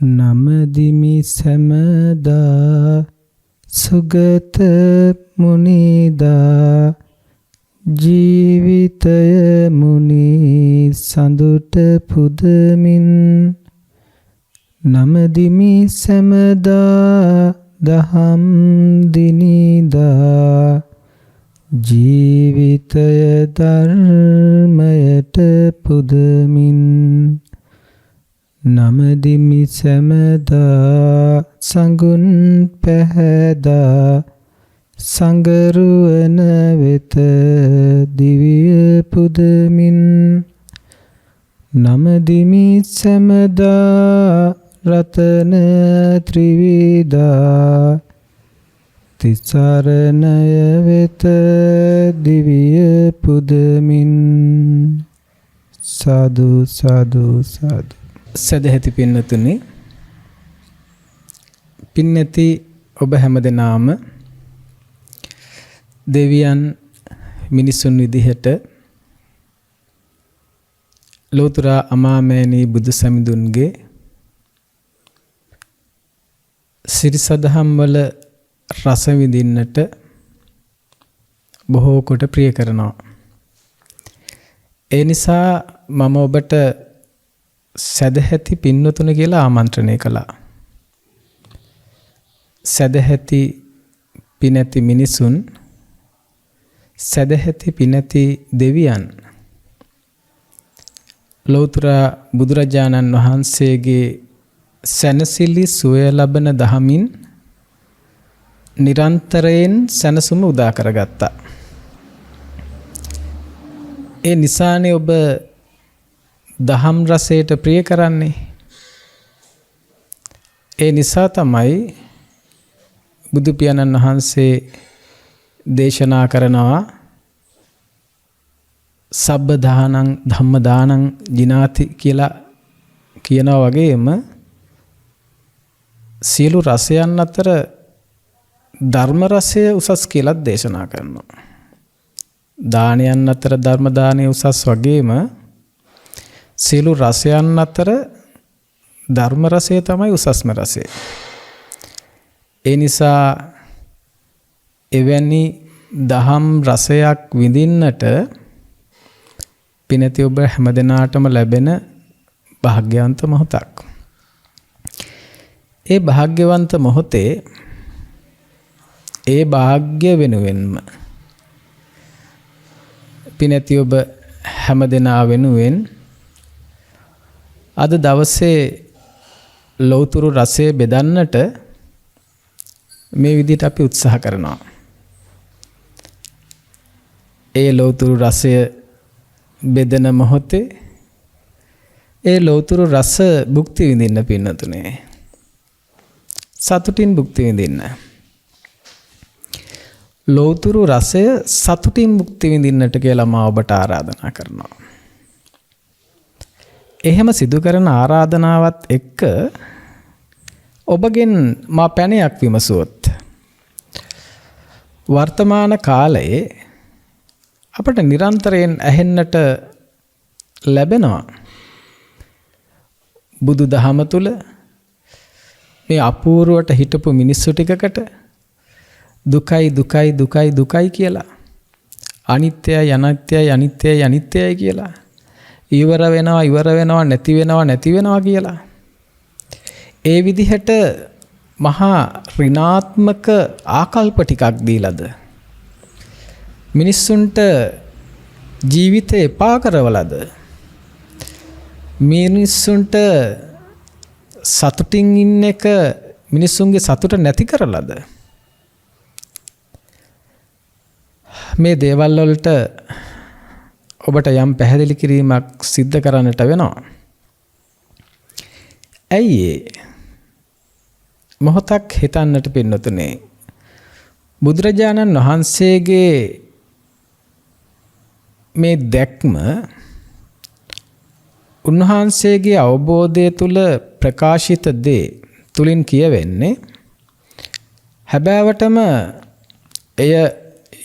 නමදිමි සැමදා සුගත මුනිදා ජීවිතය මුනි සඳුට පුදමින් නමදිමි සැමදා දහම් දිනිදා ජීවිතය ධර්මයට පුදමින් නමදිමි සැමදා සඟුන් පැහැදා සංගරුවන වෙත දිවිය පුදමින් නමදිමි සැමදා රතන ත්‍රිවිධා තිසරණය වෙත දිවිය පුදමින් සාදු සාදු සාදු. සදැහැති පින්නතුනි, පින්නති ඔබ හැමදෙනාම දෙවියන් මිනිසුන් විදිහට ලෝතර අමාමෑණී බුදු සමිඳුන්ගේ සිරිසදහම් වල රස විඳින්නට බොහෝ කොට ප්‍රිය කරනවා. ඒ නිසා මම ඔබට සදැහැති පින්නතුන කියලා ආමන්ත්‍රණය කළා. සදැහැති පිනැති මිනිසුන්, සදැහැති පිනැති දෙවියන් ලෞතර බුදුරජාණන් වහන්සේගේ සැනසිලි සුවය ලබන දහමින් නිරන්තරයෙන් සැනසුම උදා කරගත්තා. ඒ නිසානේ ඔබ දහම් රසයට ප්‍රිය කරන්නේ. ඒ නිසා තමයි බුදු පියාණන් වහන්සේ දේශනා කරනවා සබ්බ දානං ධම්ම දානං ජිනාති කියලා කියනවා වගේම සියලු රසයන් අතර ධර්ම රසය උසස් කියලා දේශනා කරනවා. දානයන් අතර ධර්ම දානය උසස් වගේම සියලු රසයන් අතර ධර්ම රසය තමයි උසස්ම රසය. ඒ නිසා එවැනි දහම් රසයක් විඳින්නට පිනති ඔබ හැමදෙනාටම ලැබෙන භාග්‍යවන්ත මොහොතක්. ඒ භාග්‍යවන්ත මොහොතේ ඒ භාග්‍ය වෙනුවෙන්ම පිනති ඔබ හැමදෙනා වෙනුවෙන් අද දවසේ ලෞතුරු රසය බෙදන්නට මේ විදිහට අපි උත්සාහ කරනවා. ඒ ලෞතුරු රසය බෙදෙන මොහොතේ ඒ ලෞතුරු රස භුක්ති විඳින්න පින්නතුනේ. සතුටින් භුක්ති විඳින්න. ලෞතුරු රසය සතුටින් භුක්ති විඳින්නට කියලා මා ඔබට ආරාධනා කරනවා. එහෙම සිදු කරන ආරාධනාවත් එක්ක ඔබගෙන් මා පැනයක් විමසුවොත් වර්තමාන කාලයේ අපට නිරන්තරයෙන් ඇහෙන්නට ලැබෙනවා බුදු දහම තුල මේ අපූර්වට හිටපු මිනිස්සු ටිකකට දුකයි දුකයි දුකයි දුකයි කියලා, අනිත්‍යයි අනිත්‍යයි අනිත්‍යයි අනිත්‍යයි කියලා, ඉවර වෙනවා නැති වෙනවා කියලා, ඒ විදිහට මහා ඍණාත්මක ආකල්ප ටිකක් දීලාද මිනිස්සුන්ට ජීවිතේ එපා කරවලද මිනිස්සුන්ට සතුටින් ඉන්න එක මිනිස්සුන්ගේ සතුට නැති කරලාද මේ දේවල් වලට ඔබට යම් පැහැදිලි කිරීමක් සිද්ධ කරන්නට වෙනවා. ඇයි මොහොතක් හිතන්නට පින්නතුනේ, බුදුරජාණන් වහන්සේගේ මේ දැක්ම උන්වහන්සේගේ අවබෝධය තුල ප්‍රකාශිත දේ තුලින් කියවෙන්නේ, හැබෑවටම එය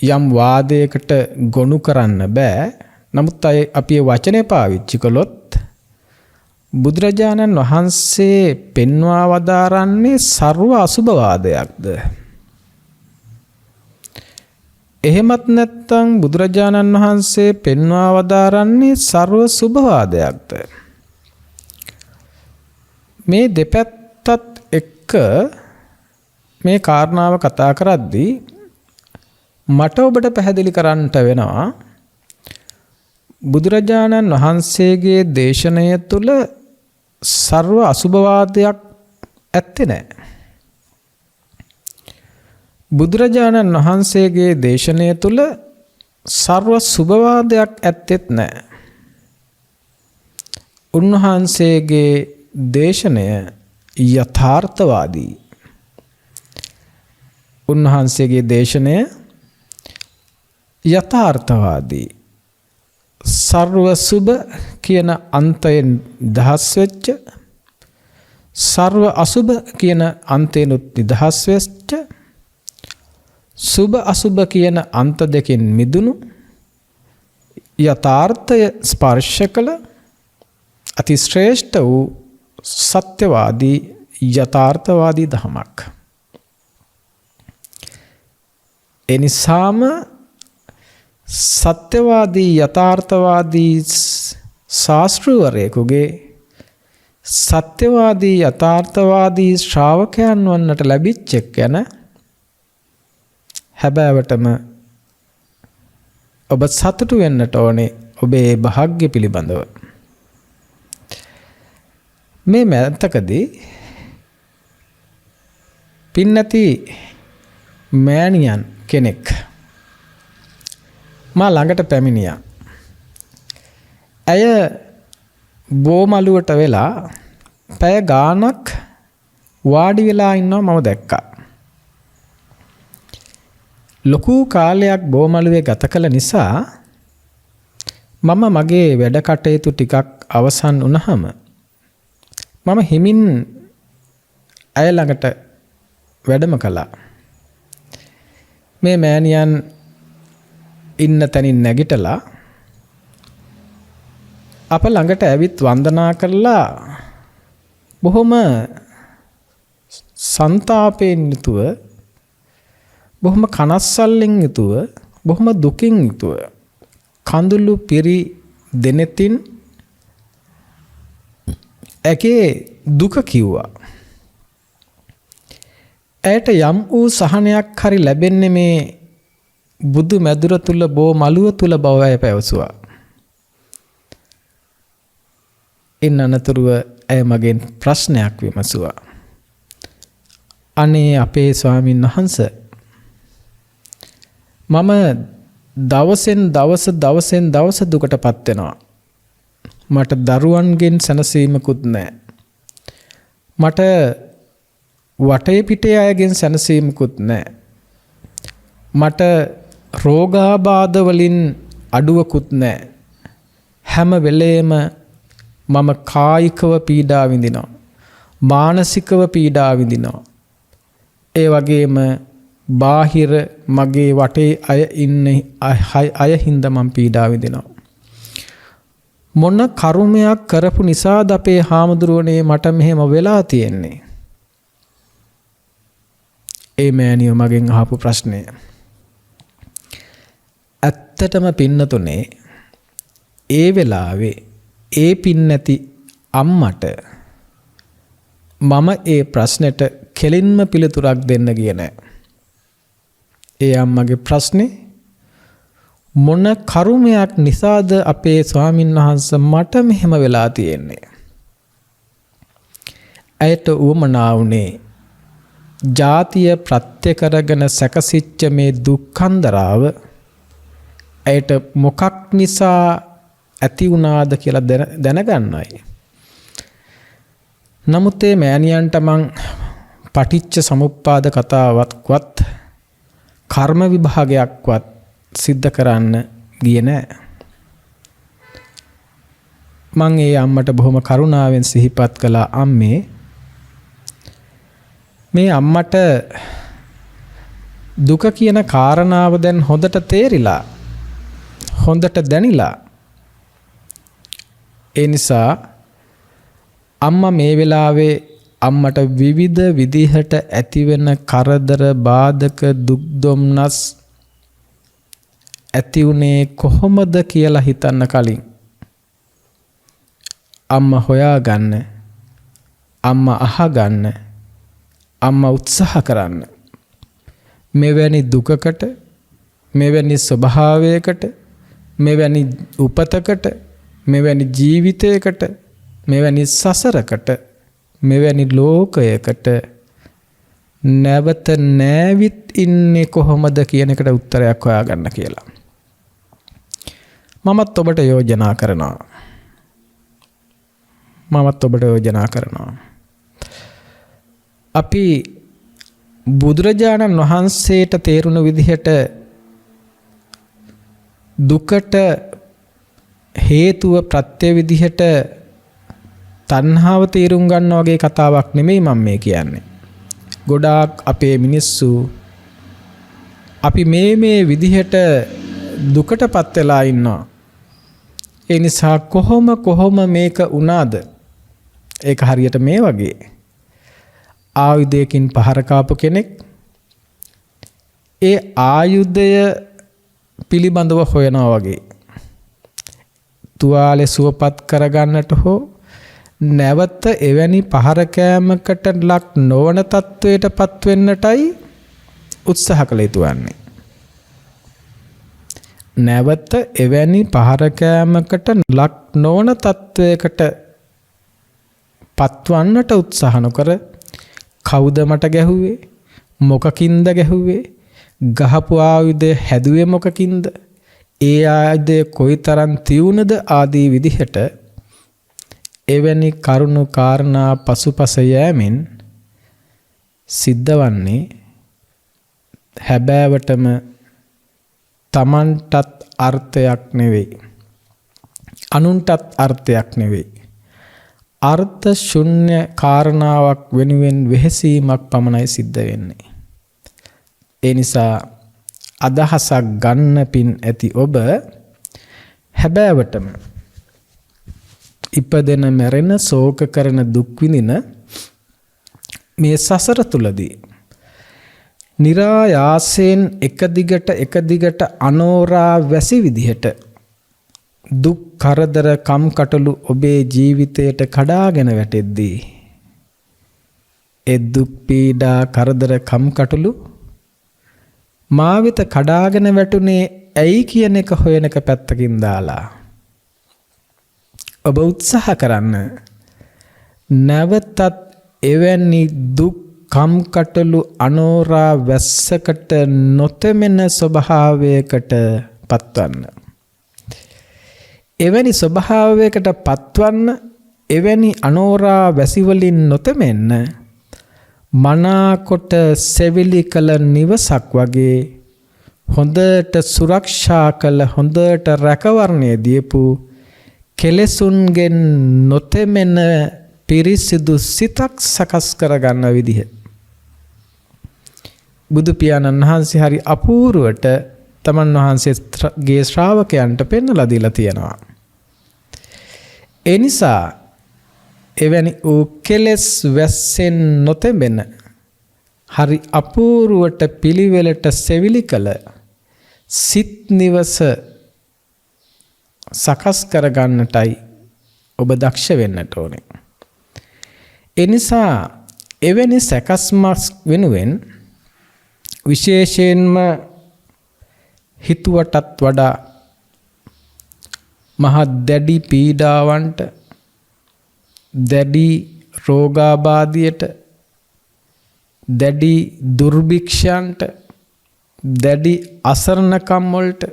යම් වාදයකට ගොනු කරන්න බෑ. නමුත් අපි වචනේ පාවිච්චි කළොත් බුදුරජාණන් වහන්සේ පෙන්වා වදාරන්නේ සර්ව අසුභවාදයක්ද? එහෙමත් නැත්නම් බුදුරජාණන් වහන්සේ පෙන්වා වදාරන්නේ සර්ව සුභවාදයක්ද? මේ දෙපැත්තත් එක්ක මේ කාරණාව කතා කරද්දී මට ඔබට පැහැදිලි කරන්නට වෙනවා බුදුරජාණන් වහන්සේගේ දේශනය තුළ සර්ව අසුභවාදයක් ඇත්තේ නැහැ. බුදුරජාණන් වහන්සේගේ දේශනය තුළ සර්ව සුභවාදයක් ඇත්තෙත් නැහැ. උන්වහන්සේගේ දේශනය යථාර්ථවාදී. උන්වහන්සේගේ දේශනය යථාර්ථවාදී. සර්ව සුභ කියන අන්තයෙන් නිදහස් වෙච්ච, සර්ව අසුභ කියන අන්තයෙන්ුත් නිදහස් වෙච්ච, සුභ අසුභ කියන අන්ත දෙකෙන් මිදුණු යථාර්ථය ස්පර්ශ කළ අති ශ්‍රේෂ්ඨ වූ සත්‍යවාදී යථාර්ථවාදී ධමයක්. එනිසාම සත්‍යවාදී යථාර්ථවාදී ශාස්ත්‍රවරයෙකුගේ සත්‍යවාදී යථාර්ථවාදී ශ්‍රාවකයන් වන්නට ලැබිච්ච ගැන හැබෑවටම ඔබ සතුටු වෙන්නට ඕනේ ඔබේ භාග්‍ය පිළිබඳව. මේ මෑතකදී පින්නති මෑණියන් කෙනෙක් මා ළඟට පැමිණියා. ඇය බෝමළුවට වෙලා පැය ගාණක් වාඩි වෙලා ඉන්නවා මම දැක්කා. ලොකු කාලයක් බෝමළුවේ ගත කළ නිසා මම මගේ වැඩ කටයුතු ටිකක් අවසන් වුණාම මම හිමින් ඇය ළඟට වැඩම කළා. මේ මෑණියන් ඉන්න තැනින් නැගිටලා අප ළඟට ඇවිත් වන්දනා කරලා බොහොම සන්තාපයෙන් යුතුව, බොහොම කනස්සල්ලෙන් යුතුව, බොහොම දුකින් යුතුව කඳුළු පිරි දෙනෙතින් ඇගේ දුක කිව්වා. ඇයට යම් වූ සහනයක් හරි ලැබෙන්නේ මේ බුදු මැදුර තුල බෝ මළුව තුල බව ඇය පැවසුවා. ඉන් අනතුරුව ඇය මගෙන් ප්‍රශ්නයක් විමසුවා. අනේ අපේ ස්වාමීන් වහන්සේ, මම දවසෙන් දවස දුකටපත් වෙනවා. මට දරුවන්ගෙන් සැනසීමකුත් නැහැ. මට වටේ පිටේ අයගෙන් සැනසීමකුත් නැහැ. මට රෝගාබාධ වලින් අඩුවකුත් නැහැ. හැම වෙලේම මම කායිකව පීඩා විඳිනවා. මානසිකව පීඩා විඳිනවා. ඒ වගේම බාහිර මගේ වටේ අය ඉන්නේ අය හින්දා මම පීඩා විඳිනවා. මොන කර්මයක් කරපු නිසාද අපේ හාමුදුරුවනේ මට මෙහෙම වෙලා තියෙන්නේ? ඒ මෑණියෝ මගෙන් අහපු ප්‍රශ්නය. ඇත්තටම පින්නතුනේ ඒ වෙලාවේ ඒ පින්නැති අම්මට මම ඒ ප්‍රශ්නෙට කෙලින්ම පිළිතුරක් දෙන්න ගියේ නෑ. ඒ අම්මගේ ප්‍රශ්නේ මොන කර්මයක් නිසාද අපේ ස්වාමින් වහන්සේ මට මෙහෙම වෙලා තියෙන්නේ? ඇයට උවමනා වුණේ ජාතිය ප්‍රත්‍ය කරගෙන සැකසිච්ච මේ දුක්ඛන්දරාව ඇයට මොකක් නිසා ඇති වුණාද කියලා දැනගන්නයි. නමුත් මේ මෑණියන්ට මං පටිච්ච සමුප්පාද කතාවක්වත් කර්ම විභාගයක්වත් සිද්ධ කරන්න ගියේ නෑ. මං ඒ අම්මට බොහොම කරුණාවෙන් සිහිපත් කළා, අම්මේ මේ අම්මට දුක කියන කාරණාව දැන් හොඳට තේරිලා, හොඳට දැනිලා, ඒ නිසා අම්මා මේ වෙලාවේ අම්මට විවිධ විදිහට ඇතිවෙන කරදර බාධක දුක් දුම්නස් ඇති උනේ කොහොමද කියලා හිතන්න කලින් අම්මා හොයාගන්න, අම්මා අහගන්න, අම්මා උත්සාහ කරන්න. මෙවැනි දුකකට, මෙවැනි ස්වභාවයකට, මෙවැනි උපතකට, මෙවැනි ජීවිතයකට, මෙවැනි සසරකට, මෙවැනි ලෝකයකට නැවත නැවිත් ඉන්නේ කොහොමද කියන එකට උත්තරයක් හොයාගන්න කියලා. මමත් ඔබට යෝජනා කරනවා. අපි බුදුරජාණන් වහන්සේට තේරුණු විදිහට දුකට හේතුව ප්‍රත්‍ය විදිහට තණ්හාව තේරුම් ගන්න වගේ කතාවක් නෙමෙයි මම මේ කියන්නේ. ගොඩාක් අපේ මිනිස්සු අපි මේ විදිහට දුකටපත් වෙලා ඉන්නවා. ඒ නිසා කොහොම මේක වුණාද? ඒක හරියට මේ වගේ ආයුධයකින් පහර කාපු කෙනෙක් ඒ ආයුධය පිළිබඳව හොයනවා වගේ. තුවාලේ සුවපත් කරගන්නට හෝ නැවත එවැනි පහර කෑමකට ලක් නොවන තත්වයටපත් වෙන්නටයි උත්සාහ කළ යුතු වන්නේ. නැවත එවැනි පහර කෑමකට ලක් නොවන තත්වයකට පත්වන්නට උත්සාහ නොකර කවුද මට ගැහුවේ? මොකකින්ද ගැහුවේ? ගහපු ආයුධය හැදුවේ මොකකින්ද? ඒ ආයුධය කොයිතරම් තියුණද ආදී විදිහට එවැනි කරුණු කාරණා පසුපස යෑමෙන් සිද්ධවන්නේ හැබෑවටම තමන්ටත් අර්ථයක් නෙවෙයි, අනුන්ටත් අර්ථයක් නෙවෙයි, අර්ථ ශුන්‍ය කාරණාවක් වෙනුවෙන් වෙහෙසීමක් පමණයි සිද්ධ වෙන්නේ. ඒ නිසා අදහසක් ගන්න පින් ඇති ඔබ හැබෑවටම ඉපදෙන මැරෙන ශෝක කරන දුක් විඳින මේ සසර තුලදී නිරායාසයෙන් එක දිගට අනෝරා වැසි විදිහට දුක් කරදර කම්කටොළු ඔබේ ජීවිතයට කඩාගෙන වැටෙද්දී ඒ දුක් පීඩා කරදර කම්කටොළු මා වෙත කඩාගෙන වැටුනේ ඇයි කියන එක හොයන එක පැත්තකින් දාලා ඔබ උත්සාහ කරන්න නැවතත් එවැනි දුක් කම්කටොළු අනෝරා වැස්සකට නොතෙමෙන ස්වභාවයකට පත්වන්න. එවැනි ස්වභාවයකට පත්වන්න, එවැනි අනෝරා වැසිවලින් නොතෙමෙන්න මනාකොට සෙවිලි කළ නිවසක් වගේ හොඳට සුරක්ෂා කළ, හොඳට රැකවරණය දීපු, කෙලෙසුන්ගෙන් නොතෙමෙන පිරිසිදු සිතක් සකස් කරගන්න විදිහ බුදු පියාණන් වහන්සේ හරි අපූර්වට තමන් වහන්සේගේ ශ්‍රාවකයන්ට පෙන්වලා දීලා තියෙනවා. ඒ නිසා එවැනි වූ කෙලෙස් වැස්සෙන් නොතෙමෙන හරි අපූර්වට පිළිවෙලට සෙවිලි කළ සිත් නිවස සකස් කරගන්නටයි ඔබ දක්ෂ වෙන්නට ඕනේ. ඒ නිසා එවැනි සකස්මක් වෙනුවෙන් විශේෂයෙන්ම හිතුවටත් වඩා මහා දැඩි පීඩාවන්ට, දැඩි රෝගාබාධයට, දැඩි දුර්භික්ෂයන්ට, දැඩි අසරණකම් වලට,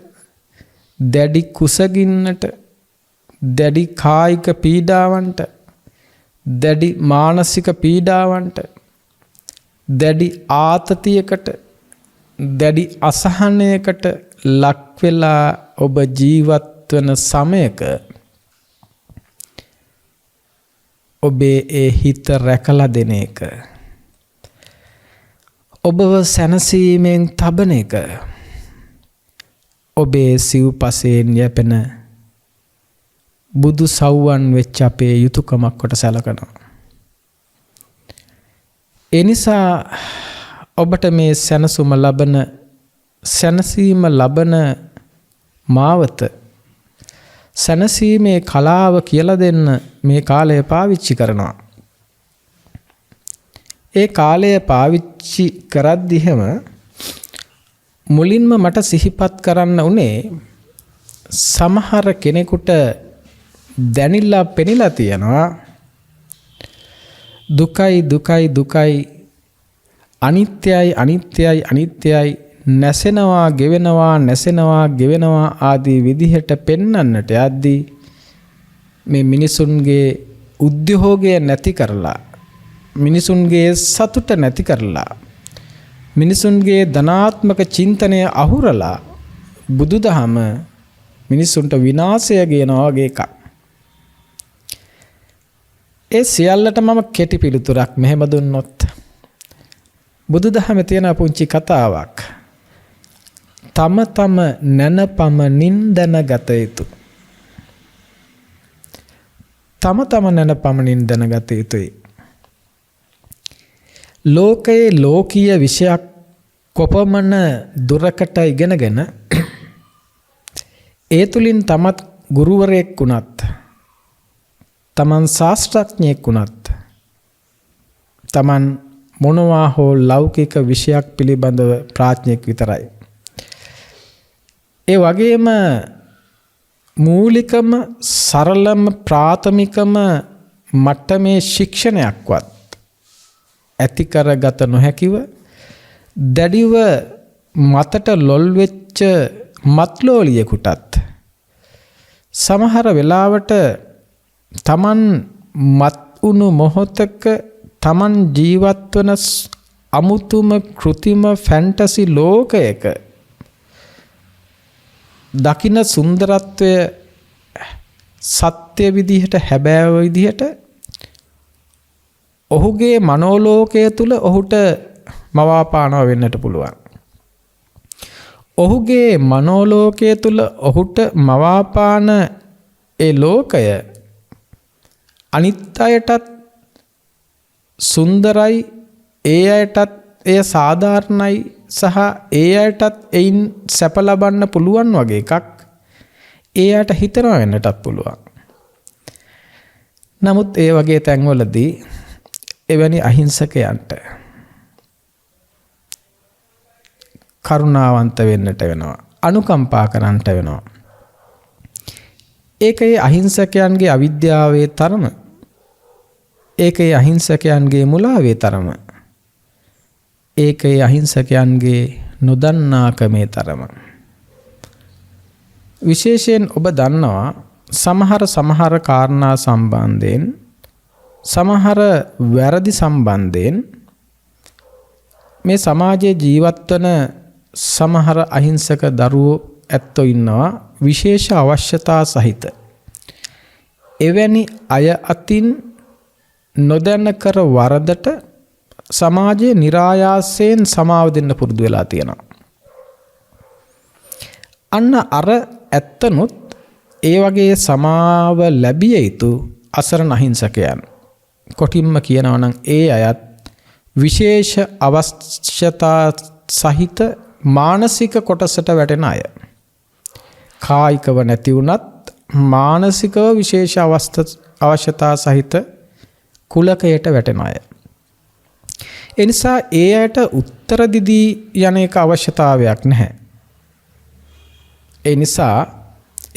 දැඩි කුසගින්නට, දැඩි කායික පීඩාවන්ට, දැඩි මානසික පීඩාවන්ට, දැඩි ආතතියකට, දැඩි අසහනයකට ලක් වෙලා ඔබ ජීවත් වන සමයක ඔබේ ඒ හිත රැකලා දෙන එක, ඔබව සැනසීමෙන් තබන එක, ඔබේ සිව්පසයෙන් යැපෙන බුදු සව්වන් වෙච්ච අපේ යුතුයකමක් කොට සැලකනවා. ඒ නිසා ඔබට මේ සැනසීම ලබන මාවත සැනසීමේ කලාව කියලා දෙන්න මේ කාලය පාවිච්චි කරනවා. ඒ කාලය පාවිච්චි කරද්දි හැම මුලින්ම මට සිහිපත් කරන්න උනේ සමහර කෙනෙකුට දැනිලා පෙනිලා තියෙනවා දුකයි දුකයි දුකයි අනිත්‍යයි අනිත්‍යයි අනිත්‍යයි නැසෙනවා ගෙවෙනවා නැසෙනවා ගෙවෙනවා ආදී විදිහට පෙන්වන්නට යද්දී මේ මිනිසුන්ගේ උද්‍යෝගය නැති කරලා මිනිසුන්ගේ සතුට නැති කරලා මිනිසුන්ගේ ධනාත්මක චින්තනය අහුරලා බුදුදහම මිනිසුන්ට විනාශය ගේනවා වගේ එකක්. ඒ සියල්ලට මම කෙටි පිළිතුරක් මෙහෙම දුන්නොත් බුදුදහමේ තියෙන පුංචි කතාවක්. තම තම නැනපමණින් දැනගත යුතු. තම තම නැනපමණින් දැනගත යුතුයි. ලෝකයේ ලෝකීය විෂයක් කොපමණ දුරකට ඉගෙනගෙන ඒ තුලින් තමත් ගුරුවරයෙක් වුණත් තමන් ශාස්ත්‍රඥයෙක් වුණත් තමන් මොනවා හෝ ලෞකික විෂයක් පිළිබඳව ප්‍රඥෙක් විතරයි. ඒ වගේම මූලිකම සරලම ප්‍රාථමිකම මට්ටමේ ශික්ෂණයක්වත් ඇති කරගත නොහැකිව දැඩිව මතට ලොල් වෙච්ච මත්ලෝලියෙකුටත් සමහර වෙලාවට තමන් මත් වුණු මොහොතක තමන් ජීවත් වන අමුතුම කෘතිම ෆැන්ටසි ලෝකයක දකින්න සුන්දරත්වය සත්‍ය විදිහට හැබෑව විදිහට ඔහුගේ මනෝලෝකය තුල ඔහුට මවාපානව වෙන්නට පුළුවන්. ඔහුගේ මනෝලෝකය තුල ඔහුට මවාපාන ඒ ලෝකය අනිත් අයටත් සුන්දරයි, ඒ අයටත් එය සාධාරණයි සහ ඒ අයටත් එයින් සැප ලබන්න පුළුවන් වගේ එකක් ඒ අයට හිතනවා වෙන්නටත් පුළුවන්. නමුත් ඒ වගේ තැන්වලදී එවැනි අහිංසකයන්ට කරුණාවන්ත වෙන්නට වෙනවා, අනුකම්පා කරන්නට වෙනවා. ඒකේ අහිංසකයන්ගේ අවිද්‍යාවේ තරම, ඒකේ අහිංසකයන්ගේ මුලාවේ තරම, ඒකේ අහිංසකයන්ගේ නොදන්නාකමේ තරම. විශේෂයෙන් ඔබ දන්නවා සමහර කාරණා සම්බන්ධයෙන්, සමහර වැරදි සම්බන්ධයෙන් මේ සමාජයේ ජීවත් වන සමහර අහිංසක දරුවෝ ඇත්තෝ ඉන්නවා විශේෂ අවශ්‍යතා සහිත. එවැනි අය අතින් නොදැන කර වරදට සමාජයේ નિરાයාසයෙන් සමාව දෙන්න පුරුදු වෙලා තියෙනවා. අන්න අර ඇත්තනොත් ඒ වගේ සමාව ලැබිය යුතු අසරණ අහිංසකයන්. කොටින්ම කියනවා නම් ඒ අයත් විශේෂ අවශ්‍යතා සහිත මානසික කොටසට වැටෙන අය. කායිකව නැති වුණත් මානසිකව විශේෂ අවශ්‍යතා සහිත කුලකයට වැටෙන අය. එනිසා ඒ අයට උත්තර දිදී යන එක අවශ්‍යතාවයක් නැහැ. ඒ නිසා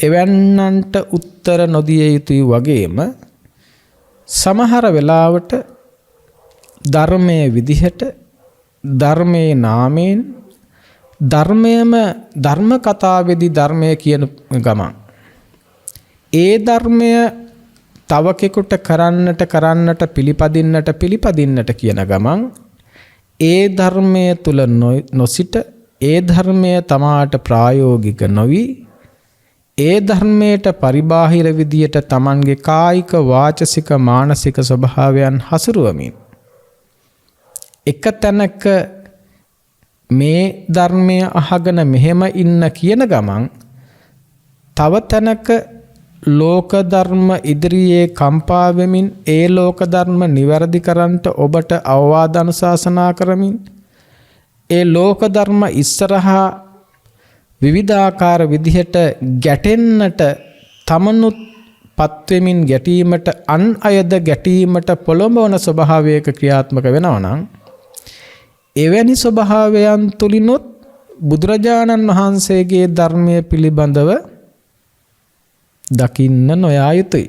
එවන්නන්ට උත්තර නොදිය යුතුයි වගේම සමහර වෙලාවට ධර්මයේ විදිහට ධර්මයේ නාමයෙන් ධර්මයේම ධර්ම කතාවේදී ධර්මය කියන ගමන් ඒ ධර්මය තව කෙනෙකුට කරන්නට පිළිපදින්නට කියන ගමන් ඒ ධර්මයේ තුල නොසිට ඒ ධර්මය තමාට ප්‍රායෝගික නොවි ඒ ධර්මයට පරිබාහිර විදියට තමන්ගේ කායික වාචසික මානසික ස්වභාවයන් හසුරුවමින් එක තැනක මේ ධර්මය අහගෙන මෙහෙම ඉන්න කියන ගමන් තව තැනක ලෝක ධර්ම ඉදිරියේ කම්පා වෙමින් ඒ ලෝක ධර්ම නිවැරදි කරන්නට ඔබට අවවාද අනුශාසනා කරමින් ඒ ලෝක ධර්ම ඉස්සරහා විවිධාකාර විදිහට ගැටෙන්නට තමනුත් පත්වෙමින් ගැටීමට අන් අයද ගැටීමට පොළඹවන ස්වභාවයක ක්‍රියාත්මක වෙනවා නම් එවැනි ස්වභාවයන් තුලිනුත් බුදුරජාණන් වහන්සේගේ ධර්මය පිළිබඳව දකින්න නොයා යුතුයි.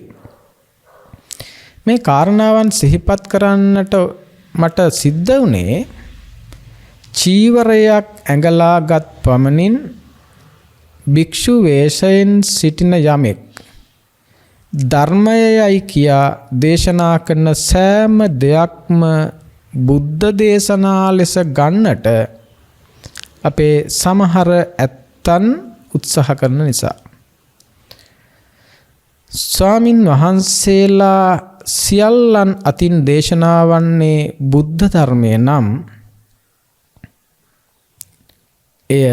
මේ කාරණාවන් සිහිපත් කරන්නට මට සිද්ධ වුණේ චීවරයක් ඇඟලාගත් පමණින් භික්ෂු වේශයෙන් සිටින යමෙක් ධර්මයයි කියා දේශනා කරන සෑම දෙයක්ම බුද්ධ දේශනා ලෙස ගන්නට අපේ සමහර ඇත්තන් උත්සාහ කරන නිසා ස්වාමින් වහන්සේලා සියල්ලන් අතින් දේශනා වන්නේ බුද්ධ ධර්මය නම් එය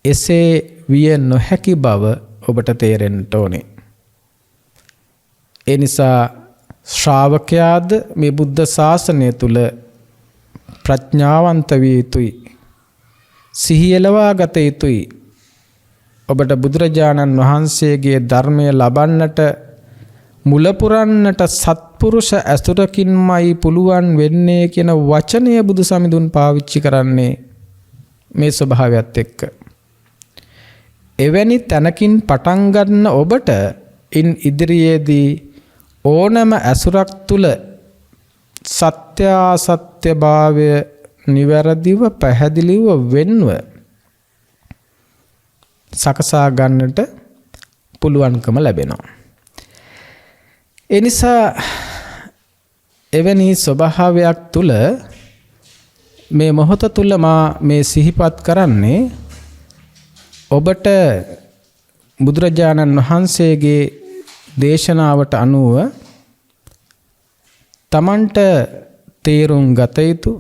එසේ විය නොහැකි බව ඔබට තේරෙන්න ඕනේ. ඒ නිසා ශ්‍රාවකයාද මේ බුද්ධ ශාසනය තුල ප්‍රඥාවන්ත විය යුතුයි. සිහියලවා ගත යුතුයි. ඔබට බුදුරජාණන් වහන්සේගේ ධර්මය ලබන්නට මුල පුරන්නට සත්පුරුෂ ඇසුරකින්මයි පුළුවන් වෙන්නේ කියන වචනය බුදු සමිඳුන් පාවිච්චි කරන්නේ මේ ස්වභාවයත් එක්ක. එවැනි තැනකින් පටන් ගන්න ඔබට ඉන් ඉදිරියේදී ඕනෑම ඇසුරක් තුල සත්‍ය අසත්‍ය භාවය නිවැරදිව පැහැදිලිව වෙන්ව සකසා ගන්නට පුළුවන්කම ලැබෙනවා. ඒ නිසා එවැනි ස්වභාවයක් තුල මේ මොහොත තුල මා මේ සිහිපත් කරන්නේ ඔබට බුදුරජාණන් වහන්සේගේ දේශනාවට අනුව තමන්ට තේරුම් ගත යුතු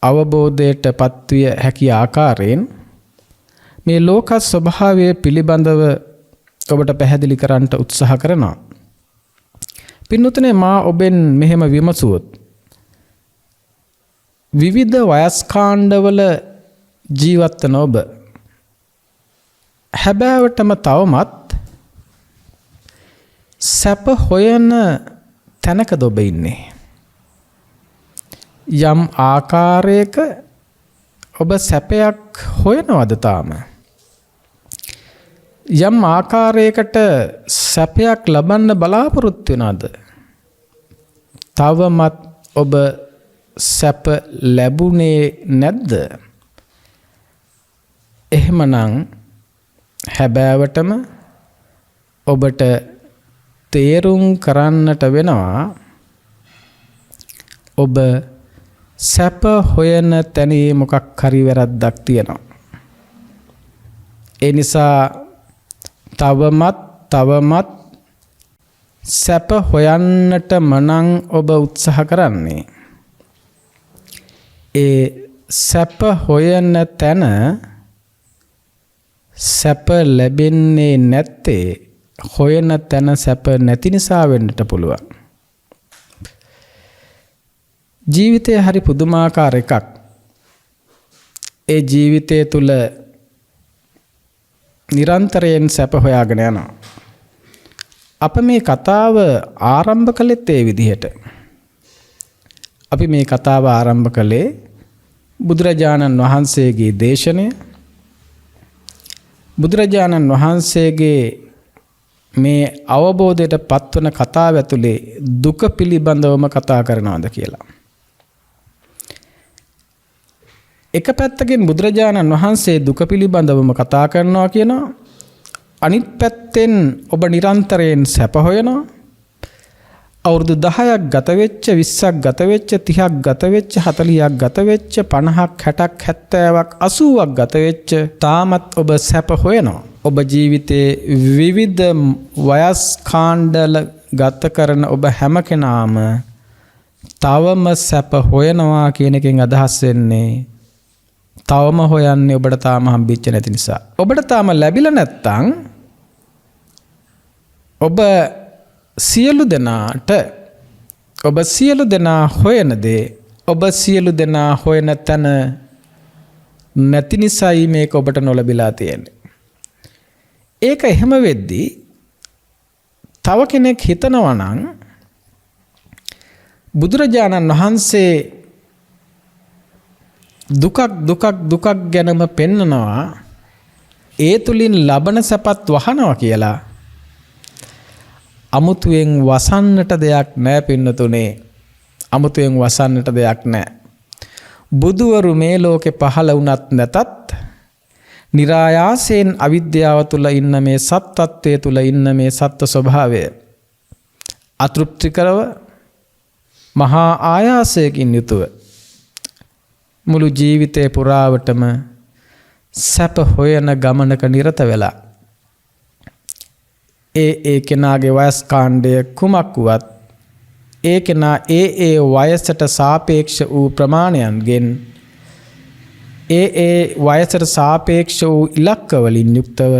අවබෝධයට පත්විය හැකි ආකාරයෙන් මේ ලෝක ස්වභාවය පිළිබඳව ඔබට පැහැදිලි කරන්නට උත්සාහ කරනවා. පින්වතුනි, මා ඔබෙන් මෙහෙම විමසුවොත් විවිධ වයස් කාණ්ඩවල ජීවත් වන ඔබ හැබෑවටම තවමත් සැප හොයන තැනකද ඔබ ඉන්නේ? යම් ආකාරයක ඔබ සැපයක් හොයනවද තාම? යම් ආකාරයකට සැපයක් ලබන්න බලාපොරොත්තු වෙනවද? තවමත් ඔබ සැප ලැබුණේ නැද්ද? එහෙමනම් හැබෑවටම ඔබට තේරුම් කරන්නට වෙනවා ඔබ සැප හොයන තැනේ මොකක් හරි වැරද්දක් තියෙනවා. ඒ නිසා තවමත් සැප හොයන්නට මනං ඔබ උත්සාහ කරන්නේ ඒ සැප හොයන තැන සැප ලැබෙන්නේ නැත්තේ හොයන තැන සැප නැති නිසා වෙන්නට පුළුවන්. ජීවිතය හරි පුදුමාකාර එකක්. ඒ ජීවිතය තුල නිරන්තරයෙන් සැප හොයාගෙන යනවා. අප මේ කතාව ආරම්භ කළෙත් ඒ විදිහට. අපි මේ කතාව ආරම්භ කළේ බුදුරජාණන් වහන්සේගේ දේශනය, බුදුරජාණන් වහන්සේගේ මේ අවබෝධයට පත්වන කතාව ඇතුලේ දුක පිළිබඳවම කතා කරනවාද කියලා. එක පැත්තකින් බුදුරජාණන් වහන්සේ දුක පිළිබඳවම කතා කරනවා කියනවා. අනිත් පැත්තෙන් ඔබ නිරන්තරයෙන් සැප හොයනවා. අවුරුදු 10ක් ගත වෙච්ච, 20ක් ගත වෙච්ච, 30ක් ගත වෙච්ච, 40ක් ගත වෙච්ච, 50ක් 60ක් 70ක් 80ක් ගත වෙච්ච තාමත් ඔබ සැප හොයනවා. ඔබ ජීවිතේ විවිධ වයස් කාණ්ඩල ගත කරන ඔබ හැම කෙනාම තවම සැප හොයනවා කියන එකෙන් අදහස් වෙන්නේ තවම හොයන්නේ ඔබට තාම හම්බෙච්ච නැති නිසා. ඔබට තාම ලැබිලා නැත්තම් ඔබ සියලු දෙනාට ඔබ සියලු දෙනා හොයන දේ ඔබ සියලු දෙනා හොයන තැන නැති නිසායි මේක ඔබට නොලැබිලා තියෙන්නේ. ඒක එහෙම වෙද්දී තව කෙනෙක් හිතනවා නම් බුදුරජාණන් වහන්සේ දුකක් ගැනම පෙන්නනවා ඒ තුලින් ලබන සැපත් වහනවා කියලා. අමුතුවෙන් වසන්නට දෙයක් නැහැ පින්නතුනේ. අමුතුවෙන් වසන්නට දෙයක් නැහැ. බුදුවරු මේ ලෝකේ පහළ වුණත් නැතත් නිරායාසයෙන් අවිද්‍යාව තුල ඉන්න මේ සත්ත්වයේ තුල ඉන්න මේ සත්ත්ව ස්වභාවය අතෘප්තිකරව මහා ආයාසයකින් යුතුව මුළු ජීවිතේ පුරාවටම සැප හොයන ගමනක නිරත වෙලා ඒ කෙනාගේ වයස් කාණ්ඩය කුමක් වුවත් ඒ කෙනා ඒ වයසට සාපේක්ෂ වූ ප්‍රමාණයන්ගෙන් ඒ වයසට සාපේක්ෂ වූ ඉලක්ක වලින් යුක්තව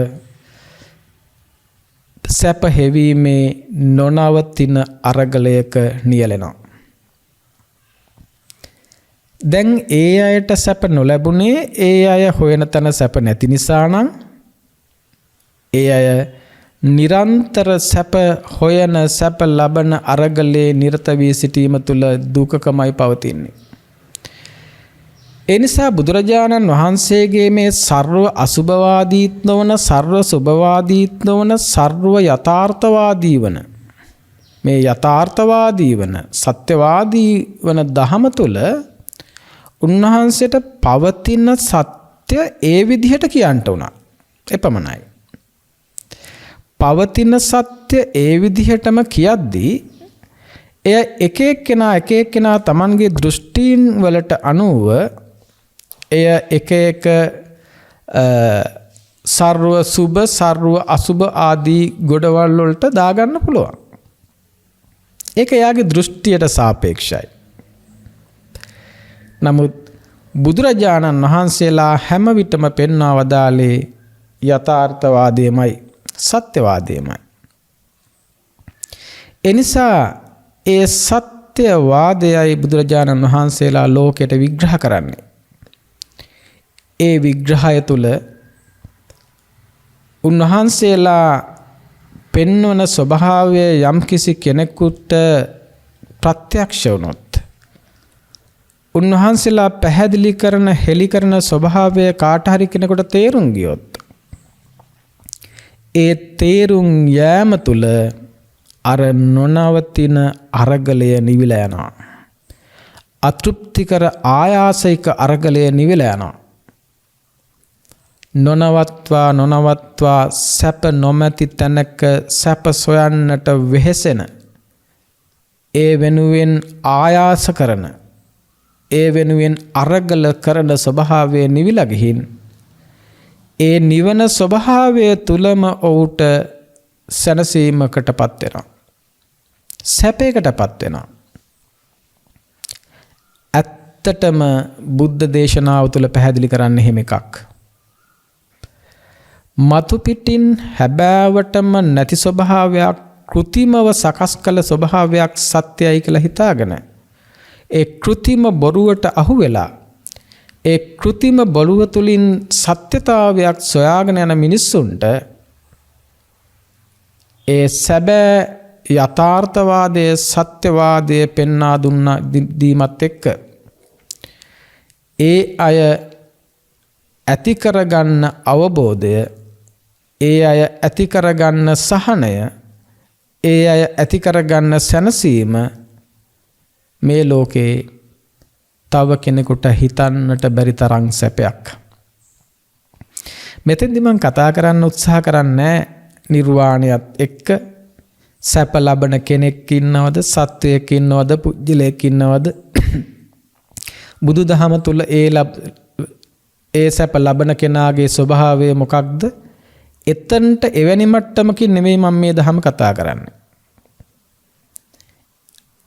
සැප හැවීමේ නොනවතින අරගලයක නියැලෙනවා. දැන් ඒ අයට සැප නොලැබුණේ ඒ අය හොයන තැන සැප නැති නිසා නම් ඒ අය නිරන්තර සැප හොයන සැප ලබන අරගලේ නිරත වී සිටීම තුළ දුකකමයි පවතින්නේ. ඒ නිසා බුදුරජාණන් වහන්සේගේ මේ සර්ව අසුභවාදීත් නොවන සර්ව සුභවාදීත් නොවන සර්ව යථාර්ථවාදී වන මේ යථාර්ථවාදී වන සත්‍යවාදී වන දහම තුළ උන්වහන්සේට පවතින සත්‍ය ඒ විදිහට කියන්න උනා. එපමණයි. පවතින සත්‍ය ඒ විදිහටම කියද්දී එය එක එක්කෙනා තමන්ගේ දෘෂ්ටීන් වලට අනුව එය එක සර්ව සුභ සර්ව අසුභ ආදී ගොඩවල් වලට දාගන්න පුළුවන්. ඒක එයාගේ දෘෂ්ටියට සාපේක්ෂයි. නමුත් බුදුරජාණන් වහන්සේලා හැම විටම පෙන්වා වදාළේ යථාර්ථවාදයමයි සත්‍යවාදයමයි. එනිසා ඒ සත්‍යවාදයයි බුදුරජාණන් වහන්සේලා ලෝකයට විග්‍රහ කරන්නේ. ඒ විග්‍රහය තුළ උන්වහන්සේලා පෙන්වන ස්වභාවය යම්කිසි කෙනෙකුට ප්‍රත්‍යක්ෂ වුණොත් උන්වහන්සේලා පැහැදිලි කරන හෙළි කරන ස්වභාවය කාට හරි කෙනෙකුට තේරුම් ගියොත් ඒ තේරුම් යෑම තුළ අර නොනවතින අරගලය නිවිලා යනවා. අතෘප්තිකර ආයාසික අරගලය නිවිලා යනවා. නොනවත්වා සැප නොමැති තැනක සැප සොයන්නට වෙහෙසෙන ඒ වෙනුවෙන් ආයාස කරන ඒ වෙනුවෙන් අරගල කරන ස්වභාවය නිවිලා ගිහින් ඒ නිවන ස්වභාවය තුලම ඔහුට සැනසීමකටපත් වෙනවා. සැපයකටපත් වෙනවා. ඇත්තටම බුද්ධ දේශනාව තුල පැහැදිලි කරන්නේ එහෙම එකක්. මතු පිටින් හැබෑවටම නැති ස්වභාවයක් කෘතිමව සකස් කළ ස්වභාවයක් සත්‍යයි කියලා හිතාගෙන ඒ කෘතිම බොරුවට අහු වෙලා ඒ කෘතිම බොරුව තුලින් සත්‍යතාවයක් සොයාගෙන යන මිනිස්සුන්ට ඒ සැබෑ යථාර්ථවාදයේ සත්‍යවාදයේ පෙන්වා දුන්න දීමත් එක්ක ඒ අය ඇති කරගන්න අවබෝධය ඒ අය ඇති කරගන්න සහනය ඒ අය ඇති කරගන්න සැනසීම මේ ලෝකේ තව කෙනෙකුට හිතන්නට බැරි තරම් සැපයක්. මෙතෙන්දි මම කතා කරන්න උත්සාහ කරන්නේ නිර්වාණයත් එක්ක සැප ලබන කෙනෙක් ඉන්නවද සත්වයෙක් ඉන්නවද පුජ්‍යලයක් ඉන්නවද බුදුදහම තුල ඒ සැප ලබන කෙනාගේ ස්වභාවය මොකක්ද? එතනට එවැනි මට්ටමකින් නෙමෙයි මම මේ දහම කතා කරන්නේ.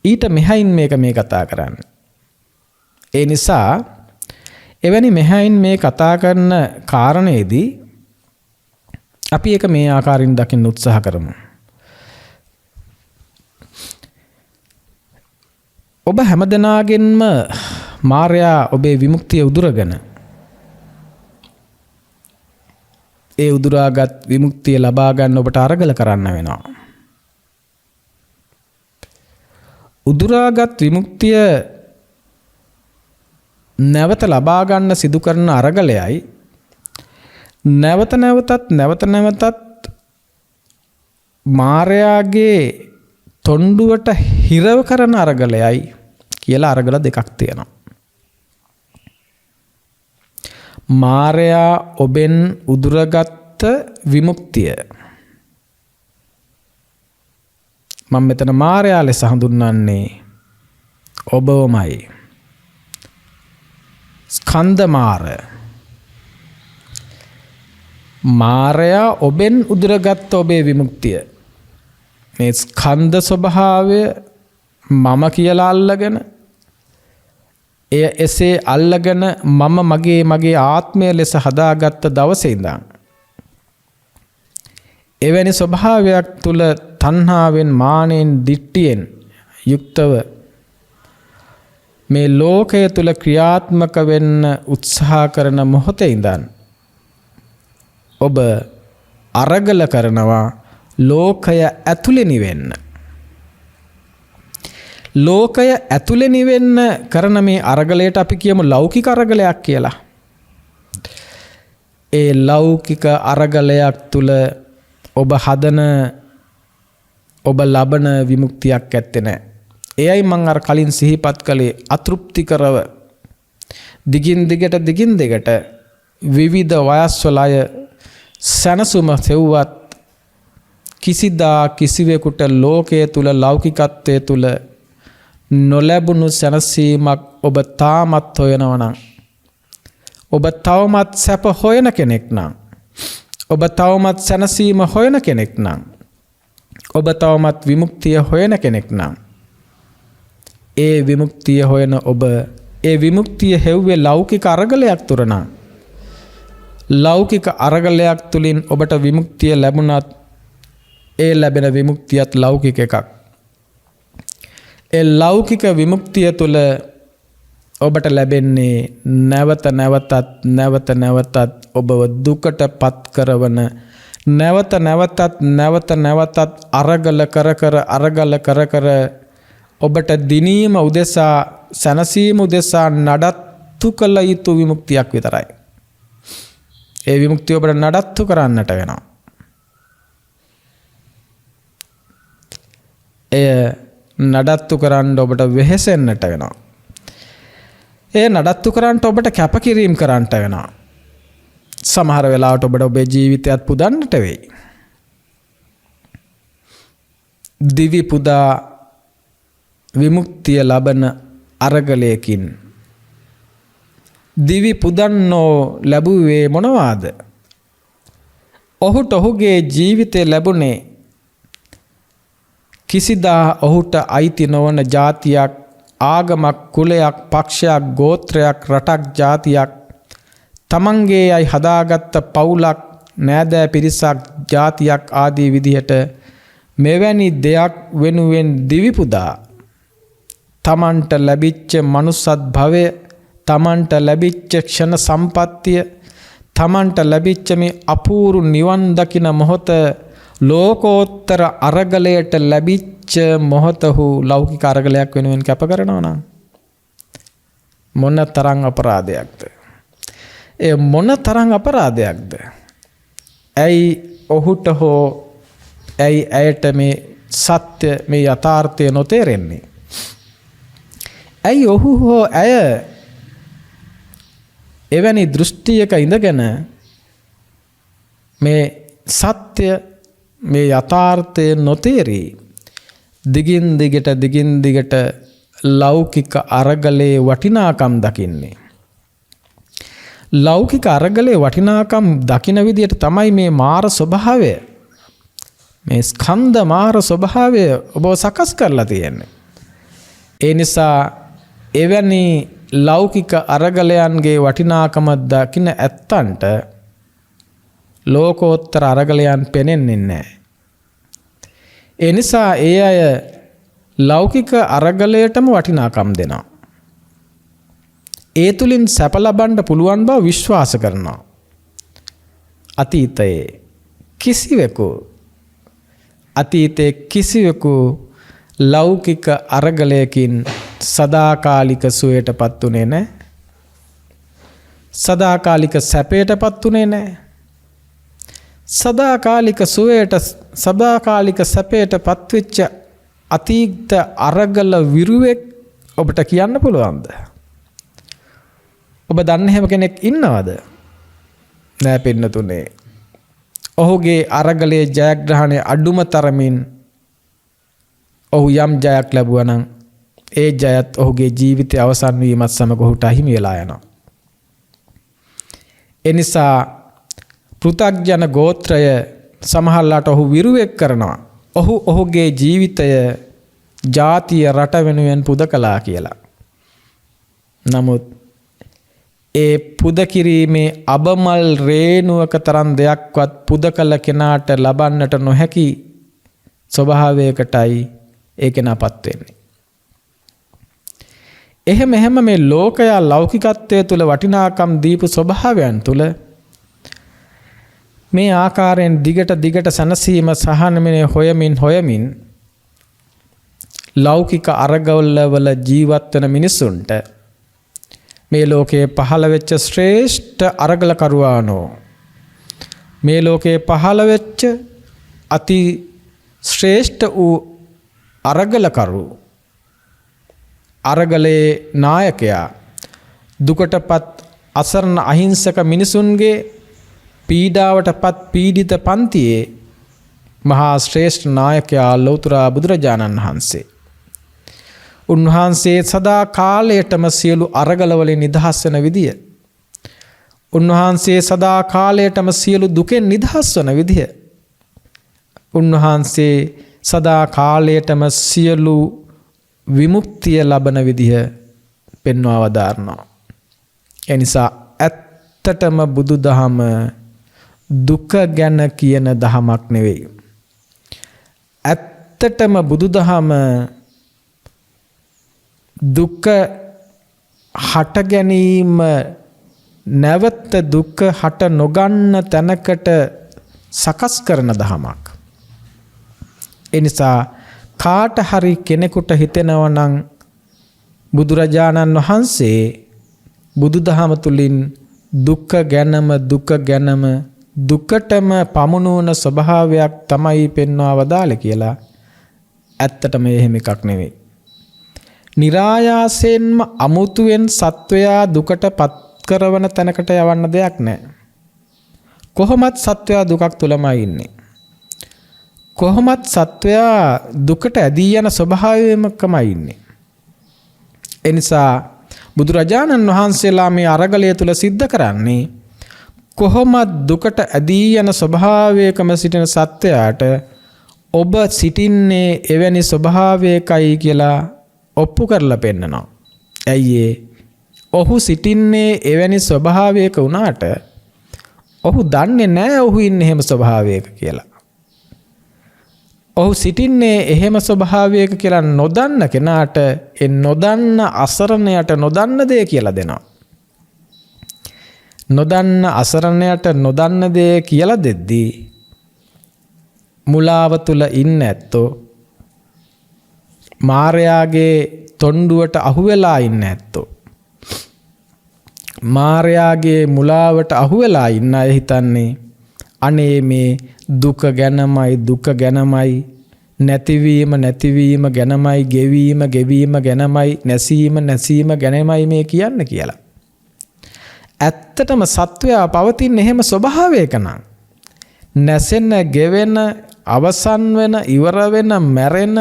ඊට මෙහයින් මේ කතා කරන්නේ. ඒ නිසා එවැනි මෙහයින් මේ කතා කරන කාරණේදී අපි ඒක මේ ආකාරයෙන් දකින්න උත්සාහ කරමු. ඔබ හැමදෙනාගෙන්ම මාරයා ඔබේ විමුක්තිය උදුරගෙන ඒ උදුරාගත් විමුක්තිය ලබා ගන්න ඔබට අරගල කරන්න වෙනවා. උදුරාගත් විමුක්තිය නැවත ලබා ගන්න සිදු කරන අරගලයයි නැවත නැවතත් මාරයාගේ තොණ්ඩුවට හිරව කරන අරගලයයි කියලා අරගල දෙකක් තියෙනවා. මාරයා ඔබෙන් උදුරගත්ත විමුක්තිය මම මෙතන මාරයා ලෙස හඳුන්වන්නේ ඔබවමයි. ස්කන්ධ මාරයා ඔබෙන් උදුරගත්ත ඔබේ විමුක්තිය මේ ස්කන්ධ ස්වභාවය මම කියලා අල්ලගෙන එය එසේ අල්ලගෙන මම මගේ ආත්මය ලෙස හදාගත්ත දවසේ ඉඳන් එවැනි ස්වභාවයක් තුල තණ්හාවෙන් මානෙන් දිට්ඨියෙන් යුක්තව මේ ලෝකය තුල ක්‍රියාත්මක වෙන්න උත්සාහ කරන මොහොතේ ඉඳන් ඔබ අරගල කරනවා ලෝකය ඇතුලේ නිවෙන්න. ලෝකය ඇතුලේ නිවෙන්න කරන මේ අරගලයට අපි කියමු ලෞකික අරගලයක් කියලා. ඒ ලෞකික අරගලයක් තුල ඔබ හදන ඔබ ලබන විමුක්තියක් ඇත්තේ නැහැ. එයයි මම අර කලින් සිහිපත් කළේ අතෘප්තිකරව දිගින් දිගට විවිධ වයස්වල අය සනසුම සෙව්වත් කිසිදා කිසිවෙකුට ලෝකයේ තුල ලෞකිකත්වයේ තුල නොලැබුණු සැනසීමක් ඔබ තාමත් හොයනවා නම් ඔබ තවමත් සැප හොයන කෙනෙක් නම් ඔබ තවමත් සැනසීම හොයන කෙනෙක් නම් ඔබ තවමත් විමුක්තිය හොයන කෙනෙක් නම් ඒ විමුක්තිය හොයන ඔබ ඒ විමුක්තිය හෙව්වේ ලෞකික අරගලයක් තුර නම් ලෞකික අරගලයක් තුලින් ඔබට විමුක්තිය ලැබුණත් ඒ ලැබෙන විමුක්තියත් ලෞකික එකක්. ඒ ලෞකික විමුක්තිය තුල ඔබට ලැබෙන්නේ නැවත නැවතත් ඔබව දුකට පත් කරවන නැවත අරගල කර ඔබට දිනීම උදෙසා සැනසීම උදෙසා නඩත්තු කළ යුතු විමුක්තියක් විතරයි. ඒ විමුක්තිය ඔබට නඩත්තු කරන්නට වෙනවා. එය නඩත්තු කරන්න ඔබට වෙහෙසෙන්නට වෙනවා. එය නඩත්තු කරන්න ඔබට කැපකිරීම කරන්නට වෙනවා. සමහර වෙලාවට ඔබට ඔබේ ජීවිතයත් පුදන්නට වෙයි. දිවි පුදා විමුක්තිය ලබන අරගලයකින් දිවි පුදන්නෝ ලැබුවේ මොනවාද? ඔහුට ඔහුගේ ජීවිතය ලැබුණේ කිසිදා ඔහුට අයිති නොවන ජාතියක්, ආගමක්, කුලයක්, පක්ෂයක්, ගෝත්‍රයක්, රටක්, ජාතියක්, තමන්ගේ අය හදාගත්ත පවුලක්, නෑදෑ පිරිසක්, ජාතියක් ආදී විදිහට මෙවැනි දෙයක් වෙනුවෙන් දිවි පුදා තමන්ට ලැබිච්ච මනුස්සත් භවය, තමන්ට ලැබිච්ච ක්ෂණ සම්පත්තිය, තමන්ට ලැබිච්ච මේ අපූරු නිවන් දකින මොහොත ලෝකෝත්තර අරගලයට ලැබිච්ච මොහොතහු ලෞකික අරගලයක් වෙනුවෙන් කැප කරනවා නම් මොන තරම් අපරාධයක්ද? ඒ මොන තරම් අපරාධයක්ද? ඇයි ඔහුට හෝ ඇයි ඇයට මේ සත්‍ය මේ යථාර්ථය නොතේරෙන්නේ? ඇයි ඔහු හෝ ඇය එවැනි දෘෂ්ටියක ඉඳගෙන මේ සත්‍ය මේ යථාර්ථය නොතේරී දිගින් දිගට ලෞකික අරගලේ වටිනාකම් දකින්නේ? ලෞකික අරගලේ වටිනාකම් දකින විදියට තමයි මේ මාර ස්වභාවය, මේ ස්කන්ධ මාර ස්වභාවය ඔබ සකස් කරලා තියෙන්නේ. ඒ නිසා එවැනි ලෞකික අරගලයන්ගේ වටිනාකම දකින ඇත්තන්ට ලෝකෝත්තර අරගලයන් පෙනෙන්නේ නැහැ. ඒ නිසා ඒ අය ලෞකික අරගලයටම වටිනාකම් දෙනවා. ඒ තුලින් සැප ලබන්න පුළුවන් බව විශ්වාස කරනවා. අතීතයේ කිසිවෙකු ලෞකික අරගලයකින් සදාකාලික සුවයටපත් උනේ නැහැ. සදාකාලික සැපයටපත් උනේ නැහැ. සදාකාලික සැපයටපත් වෙච්ච අතීත අරගල විරුවෙක් ඔබට කියන්න පුළුවන්ද? ඔබ දන්න හැම කෙනෙක් ඉන්නවද? නෑ පින්නතුනේ. ඔහුගේ අරගලයේ ජයග්‍රහණය අඩුම තරමින් ඔහු යම් ජයක් ලැබුවා නම් ඒ ජයත් ඔහුගේ ජීවිතය අවසන් වීමත් සමග ඔහුට අහිමි වෙලා යනවා. එනිසා පෘථග්ජන ගෝත්‍රය සමහරලාට ඔහු විරුවෙක් කරනවා. ඔහුගේ ජීවිතය ජාතිය රට වෙනුවෙන් පුද කළා කියලා. නමුත් ඒ පුද කිරීමේ අබමල් රේණුවක තරම් දෙයක්වත් පුද කළ කෙනාට ලබන්නට නොහැකි ස්වභාවයකටයි ඒ කෙනාපත් වෙන්නේ. එහෙම මේ ලෝකයා ලෞකිකත්වයේ තුල වටිනාකම් දීපු ස්වභාවයන් තුල මේ ආකාරයෙන් දිගට සනසීම සහනමනේ හොයමින් ලෞකික අරගවල ජීවත් වෙන මිනිසුන්ට මේ ලෝකයේ පහළ වෙච්ච ශ්‍රේෂ්ඨ අරගලකරුවානෝ, මේ ලෝකයේ පහළ වෙච්ච අති ශ්‍රේෂ්ඨ වූ අරගලකරු, අරගලේ නායකයා, දුකටපත් අසරණ අහිංසක මිනිසුන්ගේ පීඩාවටපත් පීඩිත පන්තියේ මහා ශ්‍රේෂ්ඨ නායකයා ලෞතර බුදුරජාණන් වහන්සේ. උන්වහන්සේ සදා කාලයටම සියලු අරගලවලින් නිදහස් වෙන විදිය, උන්වහන්සේ සදා කාලයටම සියලු දුකෙන් නිදහස් වන විදිය, උන්වහන්සේ සදා කාලයටම සියලු විමුක්තිය ලබන විදිය පෙන්වා වදාරනවා. එනිසා ඇත්තටම බුදුදහම දුක ගැන කියන දහමක් නෙවෙයි. ඇත්තටම බුදුදහම දුක හට ගැනීම නැවත දුක හට නොගන්න තැනකට සකස් කරන දහමක්. එනිසා කාට හරි කෙනෙකුට හිතෙනවා නම් බුදුරජාණන් වහන්සේ බුදුදහම තුලින් දුක ගැනම දුකටම පමුණුවන ස්වභාවයක් තමයි පෙන්වා වදාළේ කියලා, ඇත්තටම එහෙම එකක් නෙවෙයි. නිරායාසයෙන්ම අමුතුවෙන් සත්වයා දුකට පත් කරවන තැනකට යවන්න දෙයක් නැහැ. කොහොමත් සත්වයා දුකක් තුලමයි ඉන්නේ. කොහොමත් සත්වයා දුකට ඇදී යන ස්වභාවයකමයි ඉන්නේ. එනිසා බුදුරජාණන් වහන්සේලා මේ අරගලය තුල සිද්ධ කරන්නේ කොහොමත් දුකට ඇදී යන ස්වභාවයකම සිටින සත්වයාට ඔබ සිටින්නේ එවැනි ස්වභාවයකයි කියලා ඔප්පු කරලා පෙන්නනවා. ඇයි ඔහු සිටින්නේ එවැනි ස්වභාවයක වුණාට ඔහු දන්නේ නැහැ ඔහු ඉන්නේ එහෙම ස්වභාවයක කියලා. ඔහු සිටින්නේ එහෙම ස්වභාවයක කියලා නොදන්න කෙනාට ඒ නොදන්න අසරණයට නොදන්න දේ කියලා දෙනවා. නොදන්න අසරණයට නොදන්න දේ කියලා දෙද්දී මුලාව තුල ඉන්නේ ඇත්තෝ මාරයාගේ තොණ්ඩුවට අහු වෙලා ඉන්නේ ඇත්තෝ, මාරයාගේ මුලාවට අහු වෙලා ඉන්න අය හිතන්නේ අනේ මේ දුක ගැනමයි නැතිවීම ගැනමයි ගෙවීම ගැනමයි නැසීම ගැනමයි මේ කියන්නේ කියලා. ඇත්තටම සත්වයා පවතින එහෙම ස්වභාවයක නම් නැසෙන, ගෙවෙන, අවසන් වෙන, ඉවර වෙන, මැරෙන,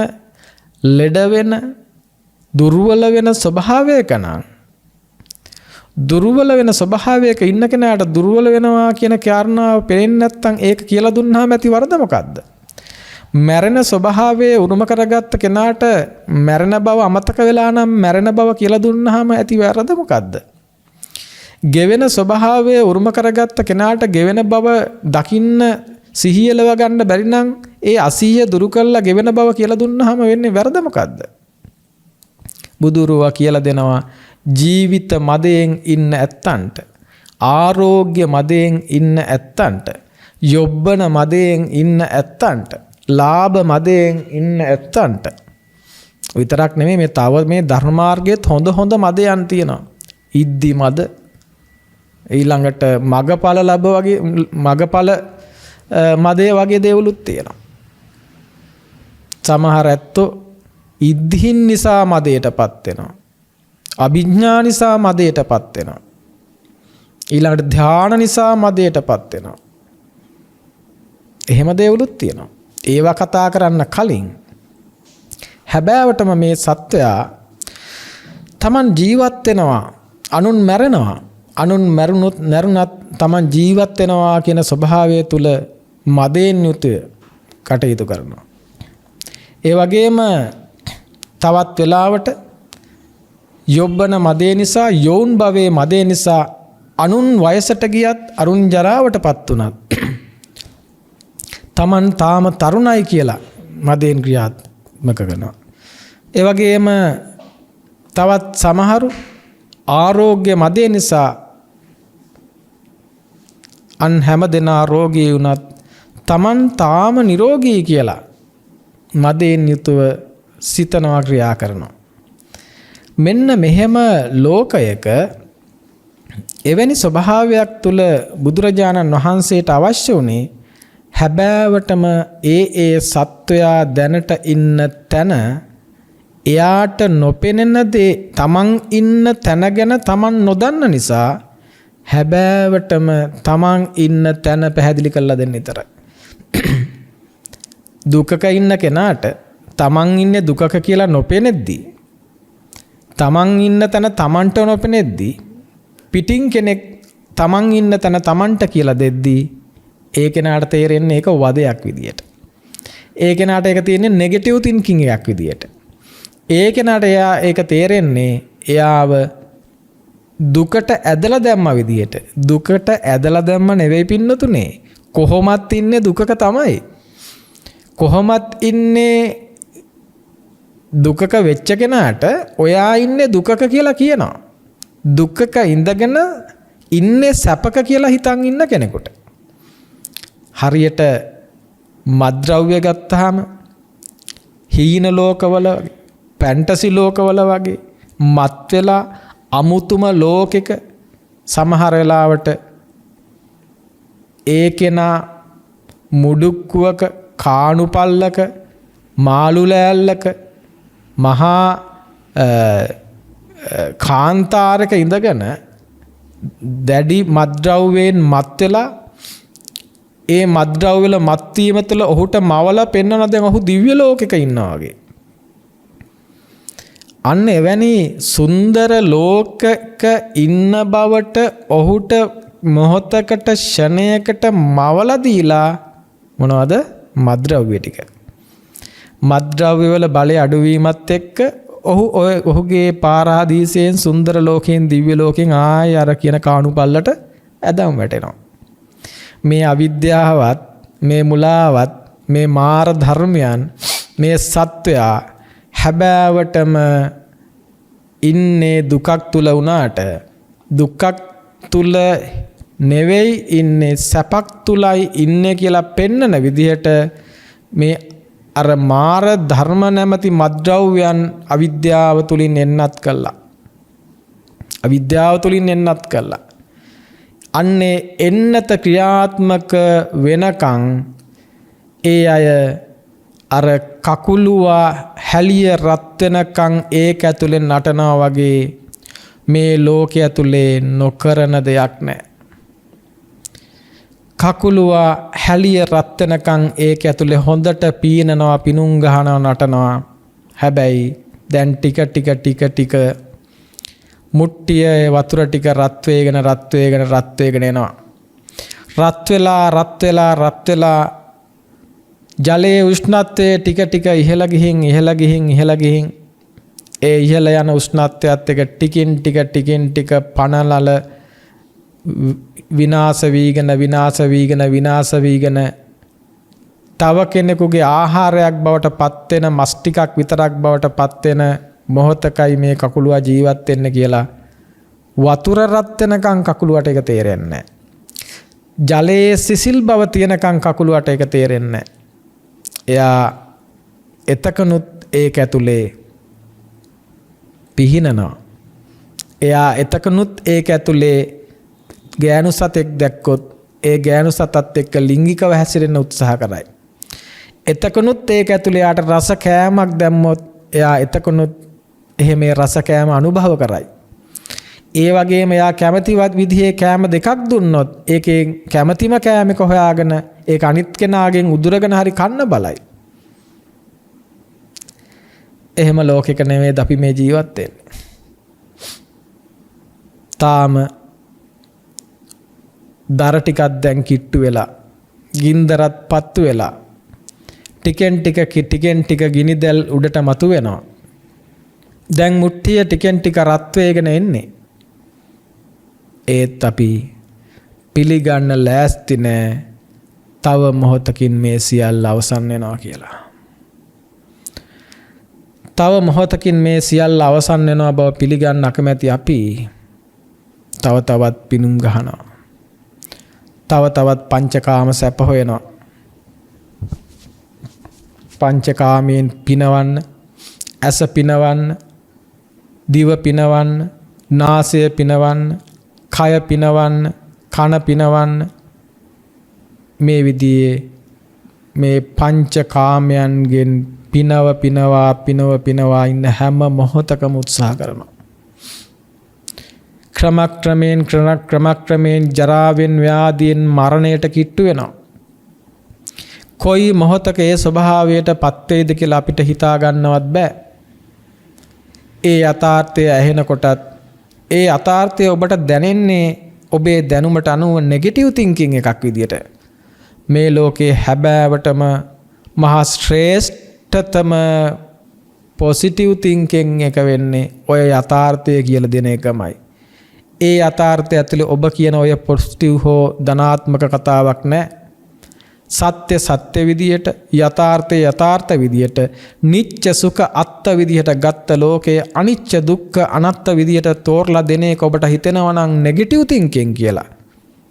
ලෙඩ වෙන, දුර්වල වෙන ස්වභාවයක නම්, දුර්වල වෙන ස්වභාවයක ඉන්න කෙනාට දුර්වල වෙනවා කියන කාරණාව පේන්නේ නැත්නම් ඒක කියලා දුන්නාම ඇති වරද මොකද්ද? මැරෙන ස්වභාවයේ උරුම කරගත්ත කෙනාට මැරෙන බව අමතක වෙලා නම් මැරෙන බව කියලා දුන්නාම ඇති වරද මොකද්ද? ගෙවෙන ස්වභාවයේ උරුම කරගත්ත කෙනාට ගෙවෙන බව දකින්න සිහියලව ගන්න බැරි නම් ඒ අසීය දුරු කළා ගෙවෙන බව කියලා දුන්නාම වෙන්නේ වැරද මොකද්ද? බුදුරුවා කියලා දෙනවා ජීවිත මදයෙන් ඉන්න ඇත්තන්ට, ආරෝග්‍ය මදයෙන් ඉන්න ඇත්තන්ට, යොබ්බන මදයෙන් ඉන්න ඇත්තන්ට, ලාභ මදයෙන් ඉන්න ඇත්තන්ට විතරක් නෙමෙයි මේ තව මේ ධර්ම මාර්ගයේත් හොඳ මදයන් තියෙනවා. ඉද්දි මද, ඊළඟට මගඵල ලැබ වගේ මගඵල මදේ වගේ දේවලුත් තියෙනවා. සමහර ඇත්තෝ ඉද්ධින් නිසා මදයටපත් වෙනවා. අභිඥා නිසා මදයටපත් වෙනවා. ඊළඟට ධාන නිසා මදයටපත් වෙනවා. එහෙම දේවලුත් තියෙනවා. ඒවා කතා කරන්න කලින් හැබෑවටම මේ සත්වයා තමන් ජීවත් වෙනවා, අනුන් මැරෙනවා, අනුන් මැරුණත් තමන් ජීවත් වෙනවා කියන ස්වභාවය තුල මදයෙන් යුතුව කටයුතු කරනවා. ඒ වගේම තවත් වෙලාවට යොබ්බන මදේ නිසා, යෝන් භවයේ මදේ නිසා අනුන් වයසට ගියත්, අරුන් ජරාවටපත් උනත් තමන් තාම තරුණයි කියලා මදයෙන් ක්‍රියාත්මක කරනවා. ඒ වගේම තවත් සමහරු ආරෝග්‍ය මදේ නිසා අන් හැම දෙනා රෝගී වුණත් තමන් තාම නිරෝගී කියලා මදයෙන් යුතුව සිතනවා, ක්‍රියා කරනවා. මෙන්න මෙහෙම ලෝකයක එවැනි ස්වභාවයක් තුල බුදුරජාණන් වහන්සේට අවශ්‍ය වුණේ හැබෑවටම ඒ සත්වයා දැනට ඉන්න තැන එයාට නොපෙනෙන දේ, තමන් ඉන්න තැන ගැන තමන් නොදන්න නිසා හැබෑවටම තමන් ඉන්න තැන පැහැදිලි කරලා දෙන්න විතරයි. දුකක ඉන්න කෙනාට තමන් ඉන්නේ දුකක කියලා නොපෙනෙද්දී, තමන් ඉන්න තැන තමන්ට නොපෙනෙද්දී, පිටින් කෙනෙක් තමන් ඉන්න තැන තමන්ට කියලා දෙද්දී ඒ කෙනාට තේරෙන්නේ ඒක වදයක් විදියට. ඒ කෙනාට ඒක තියෙන්නේ නෙගටිව් තින්කින් එකක් විදියට. ඒ කෙනාට ඒක තේරෙන්නේ එයාව දුකට ඇදලා දැම්ම විදියට. දුකට ඇදලා දැම්ම නෙවෙයි පින්නතුනේ. කොහොමත් ඉන්නේ දුකක තමයි. කොහොමත් ඉන්නේ දුකක වෙච්ච කෙනාට ඔයා ඉන්නේ දුකක කියලා කියනවා. දුකක ඉඳගෙන ඉන්නේ සැපක කියලා හිතන් ඉන්න කෙනෙකුට. හරියට මත්ද්‍රව්‍ය ගත්තාම හීන ලෝකවල, ෆැන්ටසි ලෝකවල වගේ මත් වෙලා අමුතුම ලෝකෙක සමහර වෙලාවට ඒ කෙනා මුඩුක්කුවක, කාණුපල්ලක, මාළු ලෑල්ලක, මහා කාන්තාරක ඉඳගෙන දැඩි මත්ද්‍රව්‍යයෙන් මත් වෙලා ඒ මත්ද්‍රව්‍ය වල මත් වීම තුළ ඔහුට මවලා පෙන්වන දැන් ඔහු දිව්‍ය ලෝකෙක ඉන්නවා වගේ. අන්න එවැනි සුන්දර ලෝකක ඉන්න බවට ඔහුට මොහොතකට, ෂණයකට මවලා දීලා මොනවද? මත්ද්‍රව්‍ය ටික. මත්ද්‍රව්‍ය වල බලය අඩුවීමත් එක්ක ඔහුගේ පාරාදීසයෙන්, සුන්දර ලෝකයෙන්, දිව්‍ය ලෝකයෙන් ආය අර කියන කාණුපල්ලට ඇදම් වැටෙනවා. මේ අවිද්‍යාවත්, මේ මුලාවත්, මේ මාර ධර්මයන්, මේ සත්වයා හැබෑවටම ඉන්නේ දුකක් තුල වුණාට දුකක් තුල නෙවෙයි ඉන්නේ, සැපක් තුලයි ඉන්නේ කියලා පෙන්නන විදිහට මේ අර මාර ධර්ම නැමැති මත්ද්‍රව්‍යයන් අවිද්‍යාව තුලින් එන්නත් කළා. අවිද්‍යාව තුලින් එන්නත් කළා. අන්නේ එන්නත ක්‍රියාත්මක වෙනකන් ඒ අය අර කකුලුවා හැලිය රත් වෙනකන් ඒක ඇතුලේ නටනවා වගේ මේ ලෝකය ඇතුලේ නොකරන දෙයක් නැහැ. කකුලුවා හැලිය රත් වෙනකන් ඒක ඇතුලේ හොඳට පීනනවා, පිනුම් ගහනවා, නටනවා. හැබැයි දැන් ටික මුට්ටිය වතුර ටික රත් වේගෙන එනවා. රත් වෙලා ජලයේ උෂ්ණත්වය ටික ඉහළ ගිහින් ඒ ඉහළ යන උෂ්ණත්වයත් එක ටිකින් ටික පනලල විනාශ වීගෙන තව කෙනෙකුගේ ආහාරයක් බවට පත් වෙන මස් ටිකක් විතරක් බවට පත් වෙන මොහොතකයි මේ කකුලුවා ජීවත් වෙන්න කියලා වතුර රත් වෙනකන් කකුලුවට ඒක තේරෙන්නේ නැහැ. ජලයේ සිසිල් බව තියෙනකන් කකුලුවට ඒක තේරෙන්නේ නැහැ. එයා එතකනුත් ඒක ඇතුලේ පිහිනනවා. එයා එතකනුත් ඒක ඇතුලේ ගෑනු සතෙක් දැක්කොත් ඒ ගෑනු සතත් එක්ක ලිංගිකව හැසිරෙන්න උත්සාහ කරයි. එතකනුත් ඒක ඇතුලේ යාට රස කෑමක් දැම්මොත් එයා එතකනුත් එහෙම රස කෑම අනුභව කරයි. ඒ වගේම එයා කැමැතිවත් විදිහේ කෑම දෙකක් දුන්නොත් ඒකේ කැමැතිම කෑමක හොයාගෙන ඒක අනිත් කෙනාගෙන් උදුරගෙන හරි කන්න බලයි. එහෙම ලෝකෙක නෙවෙයි අපි මේ ජීවත් වෙන්නේ. තාම දර ටිකක් දැන් කිට්ටු වෙලා ගින්දරත් පත්තු වෙලා ටිකෙන් ටික ගිනි දැල් උඩට මතු වෙනවා. දැන් මුට්ටිය ටිකෙන් ටික රත් වේගෙන එන්නේ. ඒත් අපි පිළිගන්න ලෑස්ති නෑ තව මොහොතකින් මේ සියල්ල අවසන් වෙනවා කියලා. තව මොහොතකින් මේ සියල්ල අවසන් වෙනවා බව පිළිගන්න අකමැති අපි තව තවත් පිනුම් ගහනවා. තව තවත් පංචකාම සැප හොයනවා. පංචකාමයෙන් පිනවන්න, ඇස පිනවන්න, දිව පිනවන්න, නාසය පිනවන්න, කය පිනවන්න, කන පිනවන්න. මේ විදිහේ මේ පංචකාමයන්ගෙන් පිනවා ඉන්න හැම මොහොතකම උත්සාහ කරනවා. ක්‍රමක්‍රමයෙන් ජරාවෙන් ව්‍යාධියෙන් මරණයට කිට්ටු වෙනවා. කොයි මොහොතක ඒ ස්වභාවයට පත් වේද කියලා අපිට හිතා ගන්නවත් බෑ. ඒ යථාර්ථය ඇහෙනකොටත් ඒ යථාර්ථය ඔබට දැනෙන්නේ ඔබේ දැනුමට අනුව නෙගටිව් තින්කින් එකක් විදියට. මේ ලෝකේ හැබෑවටම මහා ශ්‍රේෂ්ඨතම පොසිටිව් තින්කින් එක වෙන්නේ ඔය යථාර්ථය කියලා දෙන එකමයි. ඒ යථාර්ථය ඇතුලේ ඔබ කියන ඔය පොසිටිව් හෝ ධනාත්මක කතාවක් නැහැ. සත්‍ය විදියට, යථාර්ථ විදියට, නිච්ච සුඛ අත්ත විදියට ගත්ත ලෝකයේ අනිච්ච දුක්ඛ අනාත්ත විදියට තෝරලා දෙන එක ඔබට හිතෙනවා නම් නෙගටිව් තින්කින් කියලා,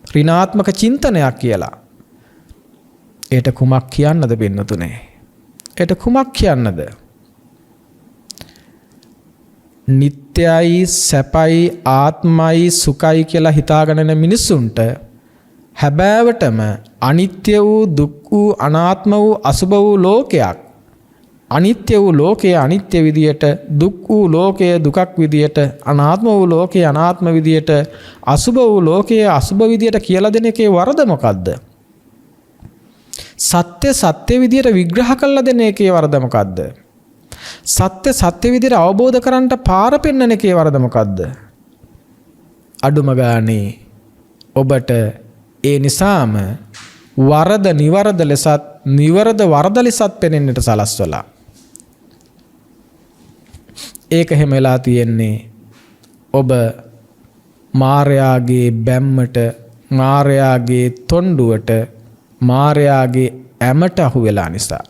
ඍණාත්මක චින්තනයක් කියලා. ඒට කුමක් කියන්නද බින්නතුනේ? ඒට කුමක් කියන්නද? නිත්‍යයි, සැපයි, ආත්මයි, සුඛයි කියලා හිතාගෙන මිනිසුන්ට හැබෑවටම අනිත්‍ය වූ, දුක් වූ, අනාත්ම වූ, අසුභ වූ ලෝකයක්, අනිත්‍ය වූ ලෝකයේ අනිත්‍ය විදියට, දුක් වූ ලෝකයේ දුකක් විදියට, අනාත්ම වූ ලෝකයේ අනාත්ම විදියට, අසුභ වූ ලෝකයේ අසුභ විදියට කියලා දෙන එකේ වරද මොකද්ද? සත්‍ය විදියට විග්‍රහ කරලා දෙන එකේ වරද මොකද්ද? සත්‍ය විදියට අවබෝධ කරන්නට පාර පෙන්වන එකේ වරද මොකද්ද? අඩුම ගානේ ඔබට ඒ නිසාම වරද නිවරද ලෙසත්, නිවරද වරද ලෙසත් පෙනෙන්නට සලස්වලා. ඒක හැම වෙලා තියෙන්නේ ඔබ මායාගේ බැම්මට, මායාගේ තොණ්ඩුවට, මායාගේ ඇමට අහු වෙලා නිසා.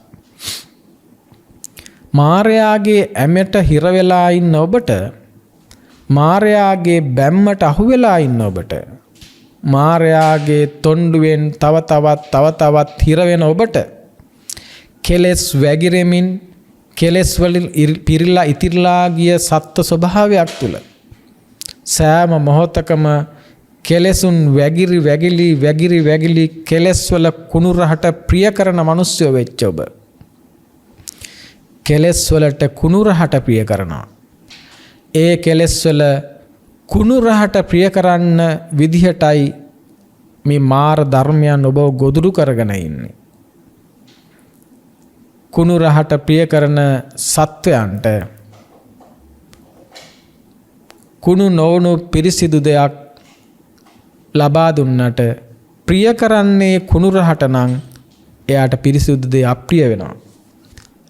මායාගේ ඇමට හිර වෙලා ඉන්න ඔබට, මායාගේ බැම්මට අහු වෙලා ඉන්න ඔබට, මායාගේ තොණ්ඩුවෙන් තව තවත් හිර වෙන ඔබට කෙලෙස් වැగిරෙමින්, කෙලෙස් වලින් පිරීලා ඉතිරලා ගිය සත්ත්ව ස්වභාවයක් තුල සෑම මොහොතකම කෙලෙසුන් වැగిරි කෙලෙස් වල කුණු රහට ප්‍රිය කරන මිනිස්සු වෙච්ච ඔබ, කෙලෙස් වලට කුණු රහට ප්‍රිය කරනවා. ඒ කෙලෙස් වල කුණු රහට ප්‍රිය කරන්න විදිහටයි මේ මාර ධර්මයන් ඔබ ගොදුරු කරගෙන ඉන්නේ. කුණු රහට ප්‍රිය කරන සත්වයන්ට කුණු නොවුණු පිරිසිදු දෙයක් ලබා දුන්නට ප්‍රිය කරන්නේ කුණු රහට නම් එයාට පිරිසිදු දෙය අප්‍රිය වෙනවා.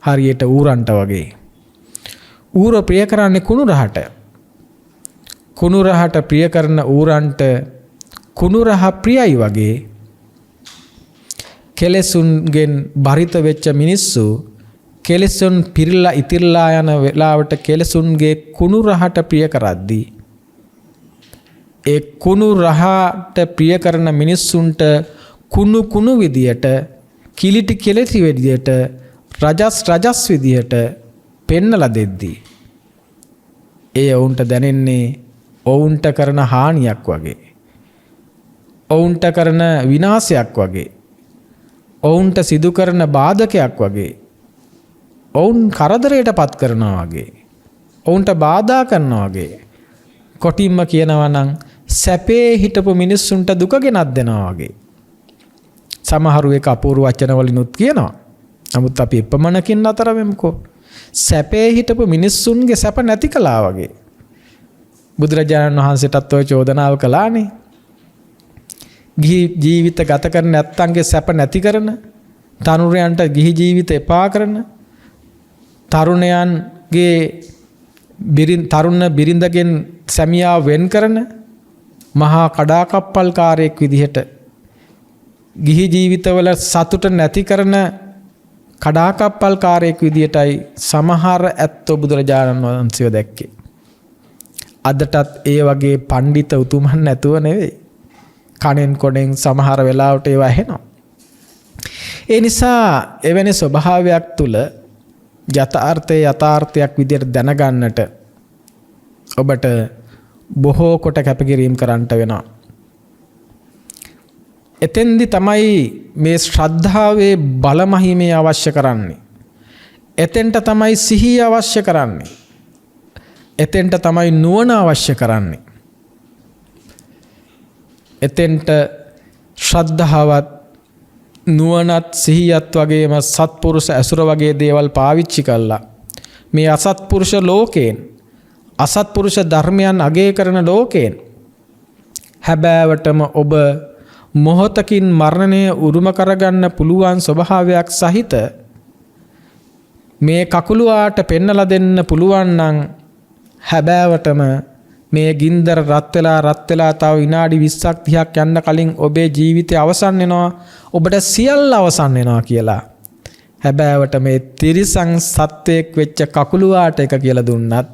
හරියට ඌරන්ට වගේ. ඌර ප්‍රිය කරන්නේ කුණු රහට. කුණු රහට ප්‍රිය කරන ඌරන්ට කුණු රහ ප්‍රියයි වගේ කෙලෙසුන්ගෙන් බරිත වෙච්ච මිනිස්සු කෙලෙසුන් පිරලා ඉතිරලා යන වෙලාවට කෙලෙසුන්ගේ කුණු රහට ප්‍රිය කරද්දී ඒ කුණු රහට ප්‍රිය කරන මිනිස්සුන්ට කුණු විදියට කිලිටි කෙලෙති විදියට රජස් විදියට පෙන්නලා දෙද්දී ඒ ඔවුන්ට දැනෙන්නේ ඔවුන්ට කරන හානියක් වගේ, ඔවුන්ට කරන විනාශයක් වගේ, ඔවුන්ට සිදු කරන බාධකයක් වගේ, ඔවුන් කරදරයට පත් කරනවා වගේ, ඔවුන්ට බාධා කරනවා වගේ, කොටින්ම කියනවා නම් සැපේ හිටපු මිනිස්සුන්ට දුක ගෙනත් දෙනවා වගේ. සමහරු ඒක අපූර්ව වචන වලිනුත් කියනවා. නමුත් අපි එපමණකින් අතර වෙමුකෝ. සැපේ හිටපු මිනිස්සුන්ගේ සැප නැති කළා වගේ. බුදුරජාණන් වහන්සේටත් ඔය චෝදනාව කළානේ. ගිහි ජීවිත ගත කරන නැත්තන්ගේ සැප නැති කරන, තරුණයන්ට ගිහි ජීවිත එපා කරන, තරුණයන්ගේ තරුණ බිරිඳගෙන් සැමියා වෙන් කරන මහා කඩාකප්පල්කාරයෙක් විදිහට ගිහි ජීවිතවල සතුට නැති කරන කඩාකප්පල්කාරයෙක් විදිහටයි සමහර ඇත්තෝ බුදුරජාණන් වහන්සේව දැක්කේ. අදටත් ඒ වගේ පඬිත උතුමන් නැතුව නෙවෙයි. කණෙන් කොණෙන් සමහර වෙලාවට ඒවා ඇහෙනවා. ඒ නිසා එවැනි ස්වභාවයක් තුල යථාර්ථයක් විදිහට දැනගන්නට ඔබට බොහෝ කොට කැපකිරීම කරන්නට වෙනවා. එතෙන්දි තමයි මේ ශ්‍රද්ධාවේ බලමහිමය අවශ්‍ය කරන්නේ. එතෙන්ට තමයි සිහිය අවශ්‍ය කරන්නේ. එතෙන්ට තමයි නුවණ අවශ්‍ය කරන්නේ. එතෙන්ට ශ්‍රද්ධාවත් නුවණත් සිහියත් වගේම සත්පුරුෂ ඇසුර වගේ දේවල් පාවිච්චි කළා මේ අසත්පුරුෂ ලෝකයෙන්, අසත්පුරුෂ ධර්මයන් අගය කරන ලෝකයෙන් හැබෑවටම ඔබ මොහොතකින් මරණය උරුම කරගන්න පුළුවන් ස්වභාවයක් සහිත මේ කකුලුවාට පෙන්නලා දෙන්න පුළුවන් නම් හැබෑවටම මේ ගින්දර රත් වෙලා තව විනාඩි 20ක් 30ක් යන්න කලින් ඔබේ ජීවිතය අවසන් වෙනවා, ඔබට සියල්ල අවසන් වෙනවා කියලා. හැබෑවට මේ තිරිසන් සත්වයක් වෙච්ච කකුලුවාට එක කියලා දුන්නත්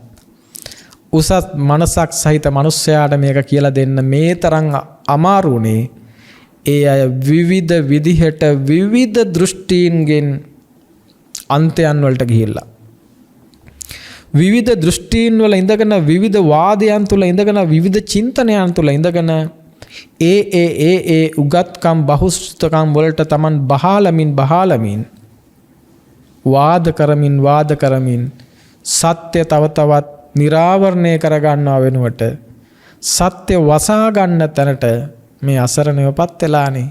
උසස් මනසක් සහිත මිනිස්සයාට මේක කියලා දෙන්න මේ තරම් අමාරුනේ. ඒ අය විවිධ විදිහට විවිධ දෘෂ්ටීන්ගෙන් අන්තයන් වලට ගිහිල්ලා, විවිධ දෘෂ්ටීන් වල ඉඳගෙන, විවිධ වාදයන් තුල ඉඳගෙන, විවිධ චින්තනයන් තුල ඉඳගෙන ඒ උගත්කම් බහුසුතකම් වලට Taman බහාලමින් වාද කරමින් සත්‍ය තව තවත් निराවරණය කරගන්නවා වෙනුවට සත්‍ය වසා ගන්න තැනට මේ අසරණයපත් වෙලානේ.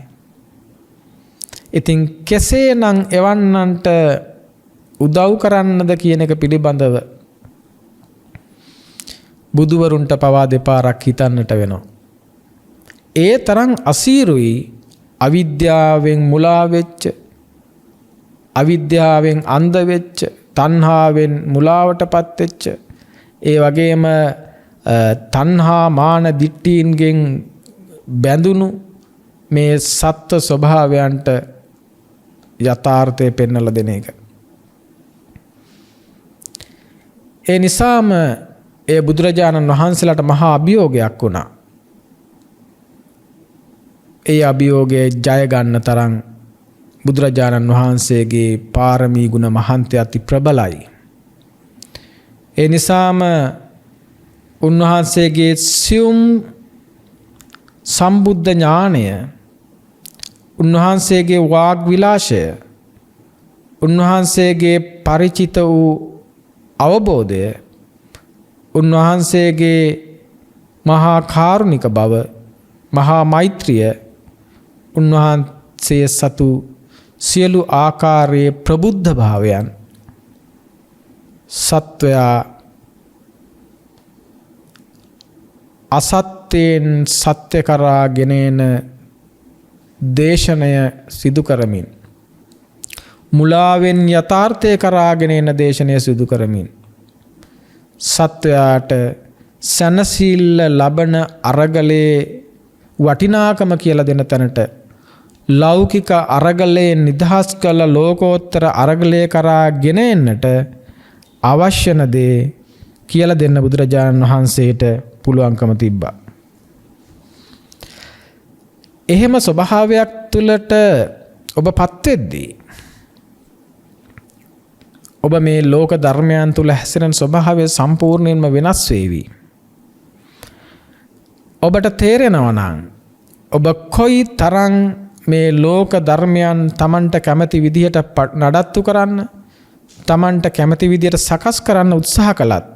ඉතින් කෙසේනම් එවන්නන්ට උදව් කරන්නද කියන එක පිළිබඳව බුදුවරුන්ට පවා දෙපාරක් හිතන්නට වෙනවා. ඒ තරම් අසීරුයි අවිද්‍යාවෙන් මුලා වෙච්ච, අවිද්‍යාවෙන් අන්ධ වෙච්ච, තණ්හාවෙන් මුලාවටපත් වෙච්ච, ඒ වගේම තණ්හා මාන දිට්ඨීන්ගෙන් බැඳුණු මේ සත්ත්ව ස්වභාවයන්ට යථාර්ථය පෙන්වලා දෙන එක. ඒ නිසාම ඒ බුදුරජාණන් වහන්සේලාට මහා අභියෝගයක් වුණා. ඒ අභියෝගය ජය ගන්න තරම් බුදුරජාණන් වහන්සේගේ පාරමී ගුණ මහන්තය අති ප්‍රබලයි. ඒ නිසාම උන්වහන්සේගේ සියුම් සම්බුද්ධ ඥානය, උන්වහන්සේගේ වාග් විලාශය, උන්වහන්සේගේ පරිචිත වූ අවබෝධය, උන්වහන්සේගේ මහා කාරුණික බව, මහා මෛත්‍රිය, උන්වහන්සේ සතු සියලු ආකාරයේ ප්‍රබුද්ධ භාවයන් සත්වයා අසත්‍යයෙන් සත්‍ය කරා ගෙනෙන දේශනය සිදු කරමින්, මුලාවෙන් යථාර්ථය කරාගෙන එන දේශනය සිදු කරමින් සත්වයාට සැනසෙල්ල ලබන අරගලේ වටිනාකම කියලා දෙන තැනට ලෞකික අරගලයේ නිදහස් කළ ලෝකෝත්තර අරගලය කරා ගෙන එන්නට අවශ්‍ය දේ කියලා දෙන්න බුදුරජාණන් වහන්සේට පුළුවන්කම තිබ්බා. එහෙම ස්වභාවයක් තුළට ඔබපත් වෙද්දී ඔබ මේ ලෝක ධර්මයන් තුළ හැසිරෙන ස්වභාවය සම්පූර්ණයෙන්ම වෙනස් වේවි. ඔබට තේරෙනවා නම් ඔබ කොයි තරම් මේ ලෝක ධර්මයන් Tamanට කැමති විදිහට නඩත්තු කරන්න, Tamanට කැමති විදිහට සකස් කරන්න උත්සාහ කළත්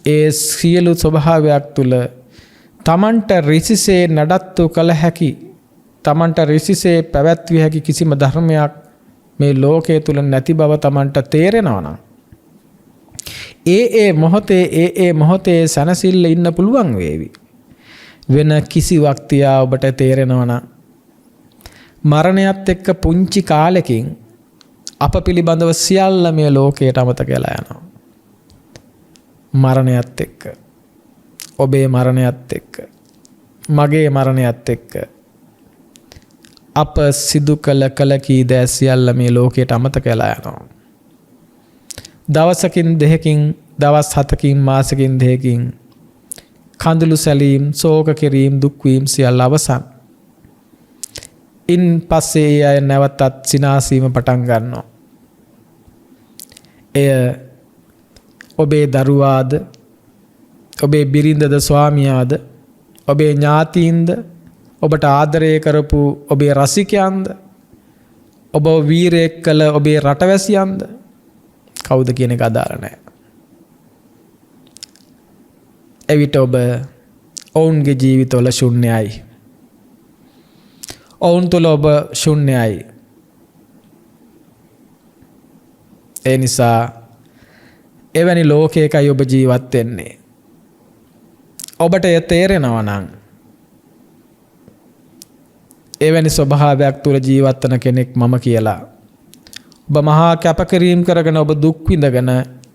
ඒ සියලු ස්වභාවයක් තුළ Tamanට රිසිසේ නඩත්තු කළ හැකි, Tamanට රිසිසේ පැවැත්විය හැකි කිසිම ධර්මයක් මේ ලෝකයේ තුල නැති බව Tamanට තේරෙනවා නම් ඒ මොහොතේ සනසිල්ල ඉන්න පුළුවන් වේවි. වෙන කිසිවක් තියා ඔබට තේරෙනවා නම් මරණයත් එක්ක පුංචි කාලෙකින් අප පිළිබඳව සියල්ල මේ ලෝකයට අමතක වෙලා යනවා. මරණයත් එක්ක, ඔබේ මරණයත් එක්ක, මගේ මරණයත් එක්ක අප සිදු කළ කී දෑ සියල්ල මේ ලෝකයට අමතක වෙලා යනවා. දවසකින් දෙකකින්, දවස් 7කින්, මාසකින් දෙකකින් කඳුළු සැලීම්, ශෝක කිරීම, දුක් වීම සියල්ල අවසන්. ඉන් පස්සේ ඒ අය නැවතත් සිනාසීම පටන් ගන්නවා. එය ඔබේ දරුවාද, ඔබේ බිරිඳද, ස්වාමියාද, ඔබේ ඥාතීන්ද, ඔබට ආදරය කරපු ඔබේ රසිකයන්ද, ඔබ වීරයෙක් කළ ඔබේ රටවැසියන්ද, කවුද කියන එක අදාළ නැහැ. එවිට ඔබ ඔවුන්ගේ ජීවිතවල ශුන්‍යයි. ඔවුන් තුළ ඔබ ශුන්‍යයි. ඒ නිසා එවැනි ලෝකයකයි ඔබ ජීවත් වෙන්නේ. ඔබට එය තේරෙනවා නම් එවැනි ස්වභාවයක් තුළ ජීවත් වන කෙනෙක් මම කියලා ඔබ මහා කැපකිරීම කරගෙන ඔබ දුක් විඳගෙන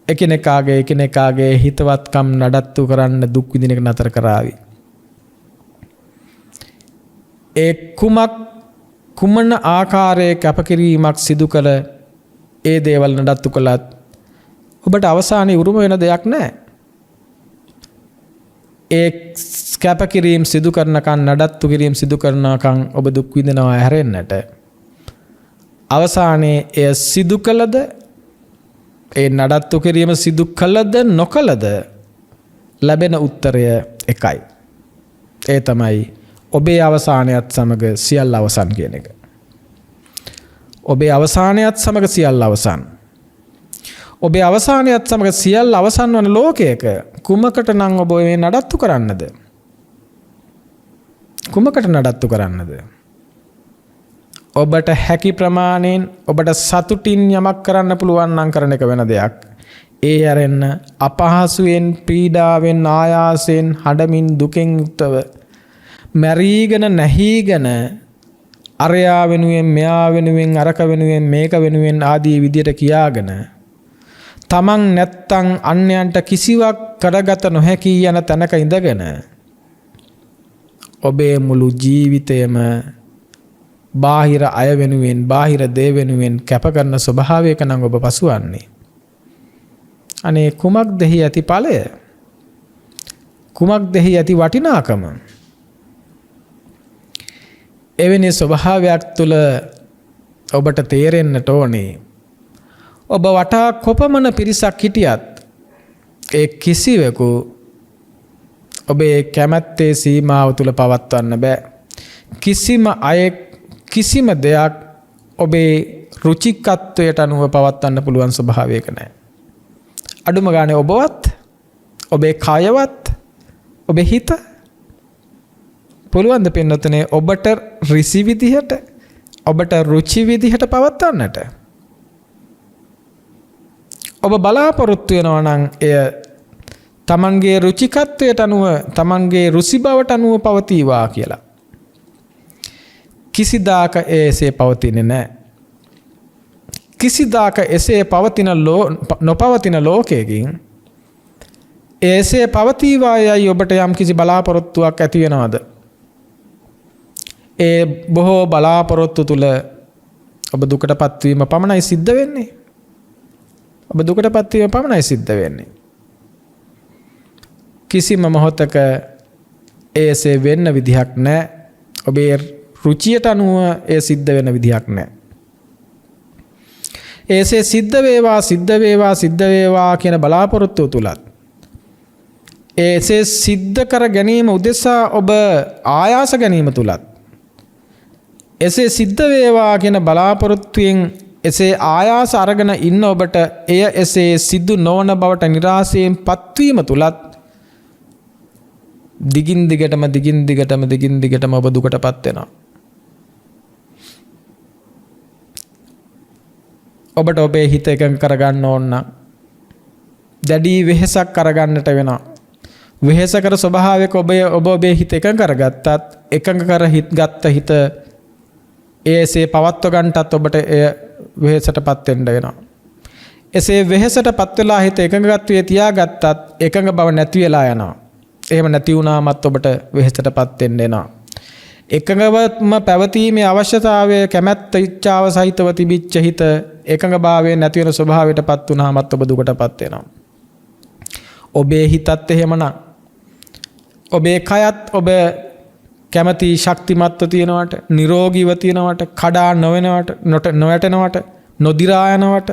එකිනෙකාගේ හිතවත්කම් නඩත්තු කරන්න දුක් විඳින එක නතර කරાવી. ඒ කුමන ආකාරයේ කැපකිරීමක් සිදු කළ ඒ දේවල් නඩත්තු කළත් ඔබට අවසානයේ උරුම වෙන දෙයක් නැහැ. ඒ කැපකිරීම සිදු කරනකන්, නඩත්තු කිරීම සිදු කරනකන් ඔබ දුක් විඳිනවා හැරෙන්නට. අවසානයේ එය සිදු කළද, ඒ නඩත්තු කිරීම සිදු කළද නොකළද ලැබෙන උත්තරය එකයි. ඒ තමයි ඔබේ අවසානයත් සමග සියල්ල අවසන් කියන එක. ඔබේ අවසානයත් සමග සියල්ල අවසන්. ඔබේ අවසානයත් සමග සියල්ල අවසන් වන ලෝකයක කුමකට නම් ඔබ මේ නඩත්තු කරන්නද? කුමකට නඩත්තු කරන්නද? ඔබට හැකි ප්‍රමාණයෙන් ඔබට සතුටින් යමක් කරන්න පුළුවන් නම් කරන එක වෙන දෙයක්. ඒ ඇරෙන්න අපහසුයෙන්, පීඩාවෙන්, ආයාසයෙන්, හඬමින්, දුකෙන් යුක්තව මැරීගෙන නැහීගෙන අරයා වෙනුවෙන්, මෙයා වෙනුවෙන්, අරක වෙනුවෙන්, මේක වෙනුවෙන් ආදී විදියට කියාගෙන තමන් නැත්තම් අන්‍යයන්ට කිසිවක් කරගත නොහැකි යන තැනක ඉඳගෙන ඔබේ මුළු ජීවිතයම බාහිර අය වෙනුවෙන්, බාහිර දේ වෙනුවෙන් කැප කරන ස්වභාවයක නම් ඔබ පසුවන්නේ. අනේ කුමක්ද එහි ඇති ඵලය? කුමක්ද එහි ඇති වටිනාකම? එවැනි ස්වභාවයක් තුළ ඔබට තේරෙන්නට ඕනේ ඔබ වටා කොපමණ පිරිසක් හිටියත් ඒ කිසිවෙකු ඔබේ කැමැත්තේ සීමාව තුළ පවත්වන්න බෑ. කිසිම අයෙක් කිසිම දෙයක් ඔබේ රුචිකත්වයට අනුව පවත්වන්න පුළුවන් ස්වභාවයක නැහැ. අඩුම ගානේ ඔබවත්, ඔබේ කයවත්, ඔබේ හිත පුළුවන් ද පින්නතුනේ ඔබට රිසි විදිහට, ඔබට රුචි විදිහට පවත්වන්නට? ඔබ බලාපොරොත්තු වෙනවා නම් එය තමන්ගේ රුචිකත්වයට අනුව, තමන්ගේ රුසි බවට අනුව පවතිවා කියලා. කිසිදාක එසේ පවතින්නේ නැහැ. කිසිදාක එසේ නොපවතින ලෝකයකින් එසේ පවතිවා යයි ඔබට යම් කිසි බලාපොරොත්තුවක් ඇති වෙනවද? ඒ බොහෝ බලාපොරොත්තු තුල ඔබ දුකටපත් වීම පමණයි සිද්ධ වෙන්නේ. ඔබ දුකටපත් වීම පමණයි සිද්ධ වෙන්නේ. කිසිම මොහොතක ඒසේ වෙන්න විදිහක් නැහැ. ඔබේ රුචියට අනුව ඒ සිද්ධ වෙන විදිහක් නැහැ. ඒසේ සිද්ධ වේවා සිද්ධ වේවා සිද්ධ වේවා කියන බලාපොරොත්තුව තුලත් ඒසේ සිද්ධ කර ගැනීම උදෙසා ඔබ ආයාස ගැනීම තුලත් එසේ සිද්ධ වේවා කියන බලාපොරොත්තුවෙන් එසේ ආයාස අරගෙන ඉන්න ඔබට එය එසේ සිදු නොවන බවට නිරාසයෙන් පත්වීම තුලත් දිගින් දිගටම ඔබ දුකටපත් වෙනවා. ඔබට ඔබේ හිත එකඟ කරගන්න ඕන නම් දැඩි වෙහෙසක් කරගන්නට වෙනවා. වෙහෙසකර ස්වභාවයක ඔබේ හිත එකඟ කරගත්තත් එකඟ කර ගත්ත හිත ඒසේ පවත්ව ගන්නටත් ඔබට එය වෙහෙසටපත් වෙන්න වෙනවා. එසේ වෙහෙසටපත් වෙලා හිත එකඟත්වයේ තියාගත්තත් එකඟ බව නැති වෙලා යනවා. එහෙම නැති වුණාමත් ඔබට වෙහෙසටපත් වෙන්න එනවා. එකඟවම පැවතීමේ අවශ්‍යතාවය කැමැත්ත ඉච්ඡාව සහිතව තිබිච්ච හිත එකඟභාවයෙන් නැති වෙන ස්වභාවයටපත් වුණාමත් ඔබ දුකටපත් වෙනවා. ඔබේ හිතත් එහෙමනම් ඔබේ කයත් ඔබ කැමැති ශක්තිමත්ව තියෙනවට නිරෝගීව තියෙනවට කඩා නොවැටෙනවට නොදිරා යනවට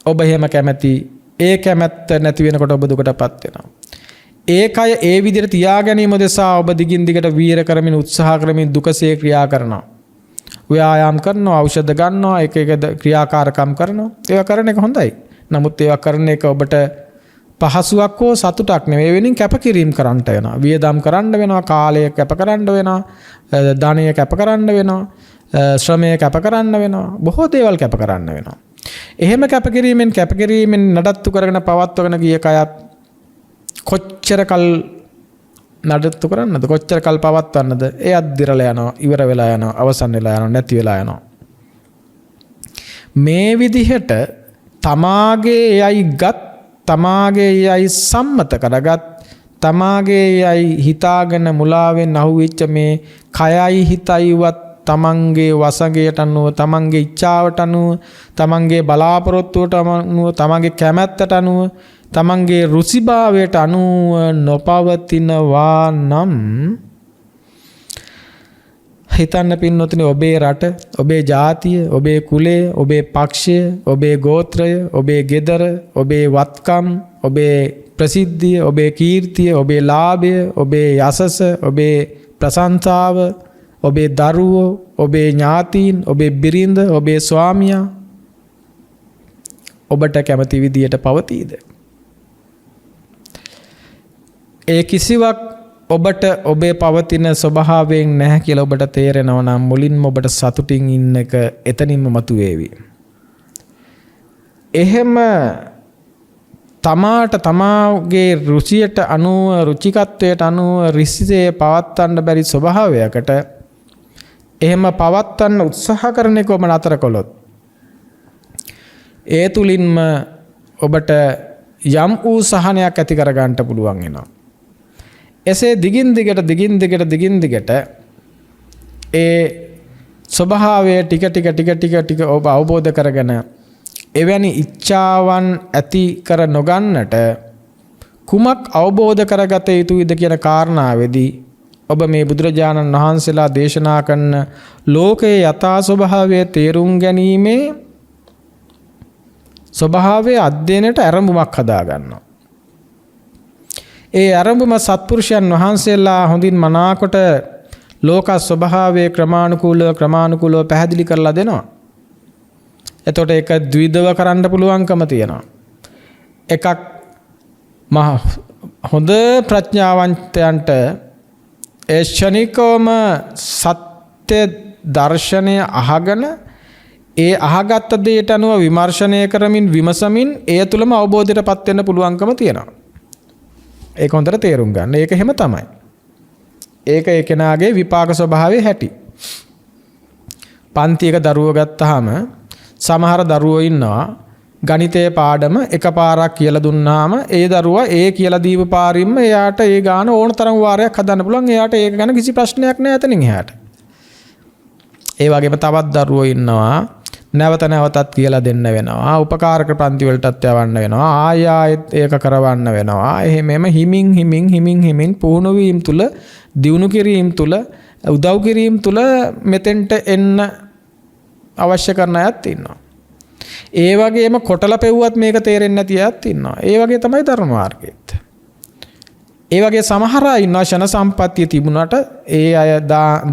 ඔබ එහෙම කැමැති ඒ කැමැත්ත නැති වෙනකොට ඔබ දුකටපත් වෙනවා. ඒ කය ඒ විදිහට තියා ගැනීම දෙසා ඔබ දිගින් දිගට වීර කරමින් උත්සාහ කරමින් දුකසේ ක්‍රියා කරනවා. ව්‍යායාම් කරනවා, ඖෂධ ගන්නවා, එක එක ක්‍රියාකාරකම් කරනවා. ඒවා කරන එක හොඳයි. නමුත් ඒවා කරන එක ඔබට පහසුවක් හෝ සතුටක් නෙවෙයි. වෙනින් කැපකිරීම කරන්න වෙනවා. වියදම් කරන්න වෙනවා, කාලය කැප කරන්න වෙනවා, ධනය කැප කරන්න වෙනවා, ශ්‍රමය කැප කරන්න වෙනවා. බොහෝ දේවල් කැප කරන්න වෙනවා. එහෙම කැපකිරීමෙන් නඩත්තු කරගෙන පවත්වගෙන ගිය කයත් කොච්චර කල් නඩත්තු කරන්නද, කොච්චර කල් පවත්වන්නද? එයත් දිරලා යනවා, ඉවර වෙලා යනවා, අවසන් වෙලා යනවා, නැති වෙලා යනවා. මේ විදිහට තමාගේ තමාගේ යයි සම්මත කරගත්, තමාගේ යයි හිතාගෙන මුලාවෙන් අහුවෙච්ච මේ කයයි හිතයිවත් තමන්ගේ වසඟයට අනුව, තමන්ගේ ඉච්ඡාවට අනුව, තමන්ගේ බලාපොරොත්තුවට අනුව, තමන්ගේ කැමැත්තට අනුව, තමන්ගේ රුචිභාවයට අනුව නොපවතිනවා නම් හිතන්න පින්නොතුනි, ඔබේ රට, ඔබේ ජාතිය, ඔබේ කුලය, ඔබේ පක්ෂය, ඔබේ ගෝත්‍රය, ඔබේ ගෙදර, ඔබේ වත්කම්, ඔබේ ප්‍රසිද්ධිය, ඔබේ කීර්තිය, ඔබේ ලාභය, ඔබේ යසස, ඔබේ ප්‍රශංසාව, ඔබේ දරුවෝ, ඔබේ ඥාතීන්, ඔබේ බිරිඳ, ඔබේ ස්වාමියා ඔබට කැමති විදියට පවතීද? ඒ කිසිවක් ඔබට ඔබේ පවතින ස්වභාවයෙන් නැහැ කියලා ඔබට තේරෙනවා නම් මුලින්ම ඔබට සතුටින් ඉන්න එක එතනින්ම මතුවේවි. එහෙම තමාගේ රුචියට අනුව, රුචිකත්වයට අනුව රිසිසේ පවත්වන්න බැරි ස්වභාවයකට එහෙම පවත්වන්න උත්සාහ කරන එක ඔබ නතර කළොත් ඒ තුලින්ම ඔබට යම් වූ සහනයක් ඇති කර ගන්නට පුළුවන් වෙනවා. එසේ දිගින් දිගට ඒ ස්වභාවය ටික ඔබ අවබෝධ කරගෙන එවැනි ඉච්ඡාවන් ඇති කර නොගන්නට කුමක් අවබෝධ කරගත යුතුයිද කියන කාරණාවේදී ඔබ මේ බුදුරජාණන් වහන්සේලා දේශනා කරන ලෝකයේ යථා ස්වභාවය තේරුම් ගැනීමේ ස්වභාවයේ අධ්‍යයනයට ආරම්භයක් හදා ගන්නවා. ඒ ආරම්භම සත්පුරුෂයන් වහන්සේලා හොඳින් මනාකොට ලෝක ස්වභාවයේ ක්‍රමානුකූලව පැහැදිලි කරලා දෙනවා. එතකොට ඒක ද්විදව කරන්න පුළුවන්කම තියෙනවා. එකක් හොඳ ප්‍රඥාවන්තයන්ට ඒ ශනිකවම සත්‍ය දර්ශනය අහගෙන ඒ අහගත්ත දෙයට අනුව විමර්ශනය කරමින් විමසමින් ඒ තුළම අවබෝධයටපත් වෙන්න පුළුවන්කම තියෙනවා. ඒක හොඳට තේරුම් ගන්න. ඒක එහෙම තමයි. ඒක ඒ කෙනාගේ විපාක ස්වභාවයේ හැටි. පන්තියක දරුවෝ ගත්තාම සමහර දරුවෝ ඉන්නවා ගණිතයේ පාඩම එකපාරක් කියලා දුන්නාම ඒ දරුවා ඒ කියලා දීපු පාරින්ම එයාට ඒ ගාන ඕන තරම් වාරයක් හදන්න පුළුවන්. එයාට ඒක ගැන කිසි ප්‍රශ්නයක් නැහැ එතනින් එහාට. ඒ වගේම තවත් දරුවෝ ඉන්නවා නැවත නැවතත් කියලා දෙන්න වෙනවා. උපකාරක පන්ති වලටත් යවන්න වෙනවා. ආයෙත් ඒක කරවන්න වෙනවා. එහෙමම හිමින් පුහුණු වීම තුල දියුණු කිරීම තුල උදව් කිරීම තුල මෙතෙන්ට එන්න අවශ්‍ය කරන අයත් ඉන්නවා. ඒ වගේම කොටලා පෙව්වත් මේක තේරෙන්නේ නැති අයත් ඉන්නවා. ඒ වගේ තමයි ධර්ම මාර්ගයේත්. ඒ වගේ සමහර අය ඉන්නවා ෂණ සම්පත්තිය තිබුණාට ඒ අය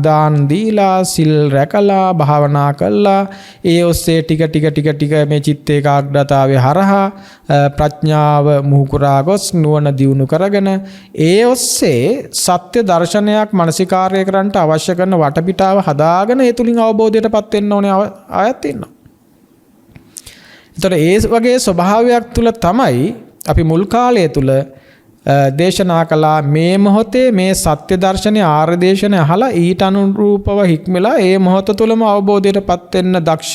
දාන දීලා සිල් රැකලා භාවනා කළා ඒ ඔස්සේ ටික මේ චිත්ත ඒකාග්‍රතාවය හරහා ප්‍රඥාව මුහුකුරා ගොස් නුවණ දියුණු කරගෙන ඒ ඔස්සේ සත්‍ය දර්ශනයක් මානසිකාර්යය කරන්නට අවශ්‍ය කරන වටපිටාව හදාගෙන ඒ තුලින් අවබෝධයටපත් වෙන්න ඕනේ අයත් ඉන්නවා. ඒතර ඒ වගේ ස්වභාවයක් තුල තමයි අපි මුල් කාලය තුල දේශනා කළා මේ මොහොතේ මේ සත්‍ය දර්ශනය ආර්ය දේශනය අහලා ඊට අනුරූපව හික්මලා ඒ මොහොත තුලම අවබෝධයටපත් වෙන්න දක්ෂ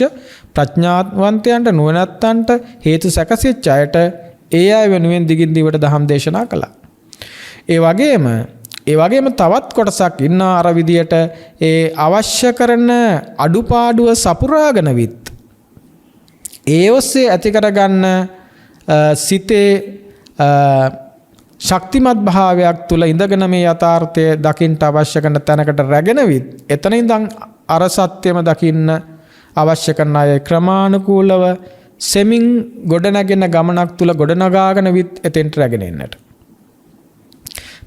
ප්‍රඥාවන්තයන්ට නුවණැත්තන්ට හේතු සැකසෙච්ච අයට ඒ අය වෙනුවෙන් දිගින් දිවට දහම් දේශනා කළා. ඒ වගේම තවත් කොටසක් ඉන්න අර විදියට ඒ අවශ්‍ය කරන අඩුපාඩුව සපුරාගෙන විත් ඒ ඔස්සේ ඇති කරගන්න සිතේ ශක්තිමත් භාවයක් තුල ඉඳගෙන මේ යථාර්ථය දකින්න අවශ්‍ය කරන තැනකට රැගෙන විත් එතන ඉඳන් අර සත්‍යම දකින්න අවශ්‍ය කරන අය ක්‍රමානුකූලව සෙමින් ගොඩනගෙන ගමනක් තුල ගොඩනගාගෙන විත් එතෙන්ට රැගෙන එන්නට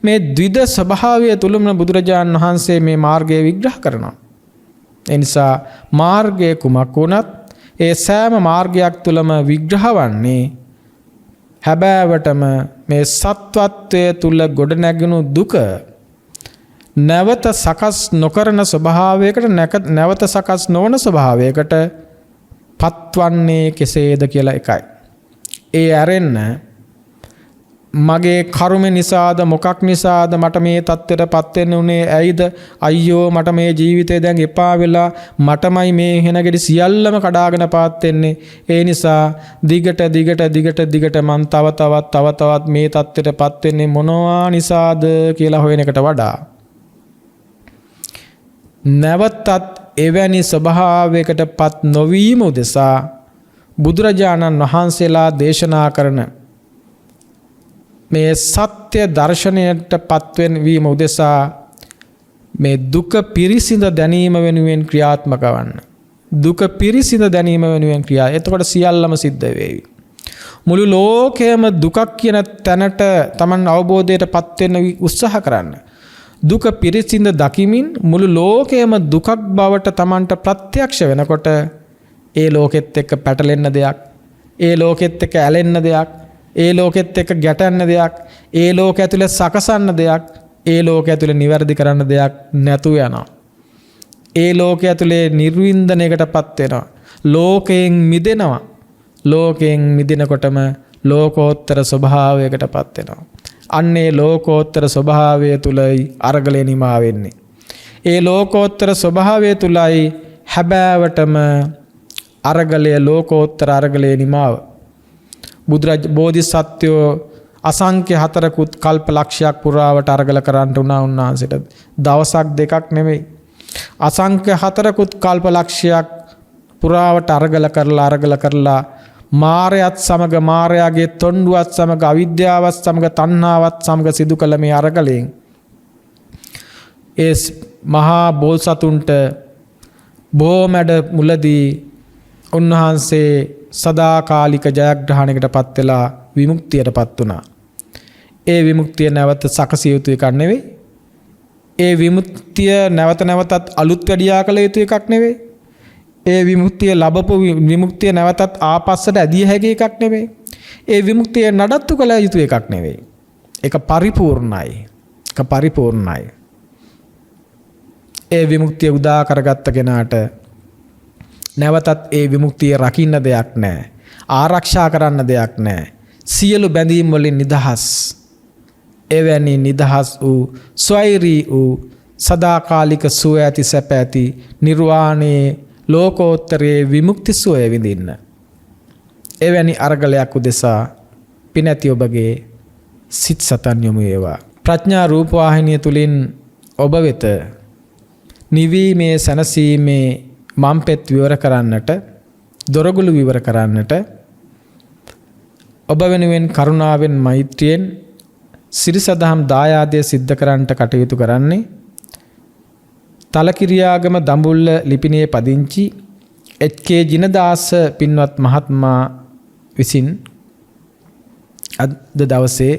මේ ද්විද ස්වභාවය තුලම බුදුරජාණන් වහන්සේ මේ මාර්ගය විග්‍රහ කරනවා. ඒ නිසා මාර්ගය කුමක් වුණත් ඒ සෑම මාර්ගයක් තුලම විග්‍රහ වන්නේ හැබෑවටම මේ සත්වත්වයේ තුල ගොඩනැගුණු දුක නැවත සකස් නොකරන ස්වභාවයකට නැවත සකස් නොවන ස්වභාවයකට පත්වන්නේ කෙසේද කියලා එකයි. ඒ ඇරෙන්න මගේ කර්ම නිසාද මොකක් නිසාද මට මේ තත්ත්වයටපත් වෙන්න උනේ ඇයිද අයියෝ මට මේ ජීවිතේ දැන් එපා වෙලා මටමයි මේ හෙනගෙඩි සියල්ලම කඩාගෙන පාත් වෙන්නේ ඒ නිසා දිගට මං තව තවත් මේ තත්ත්වයටපත් වෙන්නේ මොනවා නිසාද කියලා හොයන එකට වඩා නැවතත් එවැනි ස්වභාවයකටපත් නොවීම උදෙසා බුදුරජාණන් වහන්සේලා දේශනා කරන මේ සත්‍ය දර්ශනයට පත්වෙන් වීම උදෙසා මේ දුක පිරිසිඳ දැනීම වෙනුවෙන් ක්‍රියාත්මක වන්න. දුක පිරිසිඳ දැනීම වෙනුවෙන් එතකොට සියල්ලම සිද්ධ වේවි. මුළු ලෝකයම දුකක් කියන තැනට Taman අවබෝධයට පත්වෙන්න උත්සාහ කරන්න. දුක පිරිසිඳ දකිමින් මුළු ලෝකයම දුකක් බවට Tamanට ප්‍රත්‍යක්ෂ වෙනකොට ඒ ලෝකෙත් එක්ක පැටලෙන්න දෙයක්, ඒ ලෝකෙත් එක්ක ඇලෙන්න දෙයක්, ඒ ලෝකෙත් එක්ක ගැටෙන්න දෙයක්, ඒ ලෝක ඇතුලේ සකසන්න දෙයක්, ඒ ලෝක ඇතුලේ නිවැරදි කරන්න දෙයක් නැතු යනවා. ඒ ලෝක ඇතුලේ නිර්වින්දනයකටපත් වෙනවා. ලෝකයෙන් මිදෙනවා. ලෝකයෙන් මිදිනකොටම ලෝකෝත්තර ස්වභාවයකටපත් වෙනවා. අන්නේ ලෝකෝත්තර ස්වභාවය තුලයි අරගලේ නිමා වෙන්නේ. ඒ ලෝකෝත්තර ස්වභාවය තුලයි හැබෑවටම අරගලය ලෝකෝත්තර අරගලේ නිමාව. බෝධිසත්වයෝ අසංඛ්‍ය 4කුත් කල්ප ලක්ෂයක් පුරාවට අරගල කරන්න උනා උන්වහන්සේට. දවසක් දෙකක් නෙමෙයි. අසංඛ්‍ය 4කුත් කල්ප ලක්ෂයක් පුරාවට අරගල කරලා මායයත් සමග මායයාගේ තොණ්ඩුවත් සමග අවිද්‍යාවත් සමග තණ්හාවත් සමග සිදු කළ මේ අරගලෙන් ඒ මහා බෝසතුන්ට බොමැඩ මුලදී උන්වහන්සේ සදාකාලික ජයග්‍රහණයකට පත් වෙලා විමුක්තියටපත් වුණා. ඒ විමුක්තිය නැවත සකසිය යුතු එකක් නෙවෙයි. ඒ විමුක්තිය නැවතත් අලුත් වැඩියා කළ යුතු එකක් නෙවෙයි. ඒ විමුක්තිය ලැබපු විමුක්තිය නැවතත් ආපස්සට ඇදිය හැකි එකක් නෙවෙයි. ඒ විමුක්තිය නඩත්තු කළ යුතු එකක් නෙවෙයි. ඒක පරිපූර්ණයි. ඒ විමුක්තිය උදා කරගත්ත කෙනාට නැවතත් ඒ විමුක්තිය රකින්න දෙයක් නැහැ. ආරක්ෂා කරන්න දෙයක් නැහැ. සියලු බැඳීම් වලින් නිදහස්. එවැනි නිදහස් වූ ස්වෛරී වූ සදාකාලික සුව ඇති සැප ඇති නිර්වාණයේ ලෝකෝත්තරයේ විමුක්ති සුවය විඳින්න. එවැනි අරගලයක් උදෙසා පිනැති ඔබගේ සිත් සතන් යොමු වේවා. ප්‍රඥා රූපවාහිනිය තුලින් ඔබ වෙත නිවීමේ සැනසීමේ මම්පෙත් විවර කරන්නට, දොරගුළු විවර කරන්නට ඔබ වෙනුවෙන් කරුණාවෙන් මෛත්‍රියෙන් සිරිසදහම් දායාදය සිද්ධ කරන්නට කටයුතු කරන්නේ තලකිරියාගම දඹුල්ල ලිපිණියේ පදිංචි එච්.කේ. ජිනදාස පින්වත් මහත්මයා විසින් අද දවසේ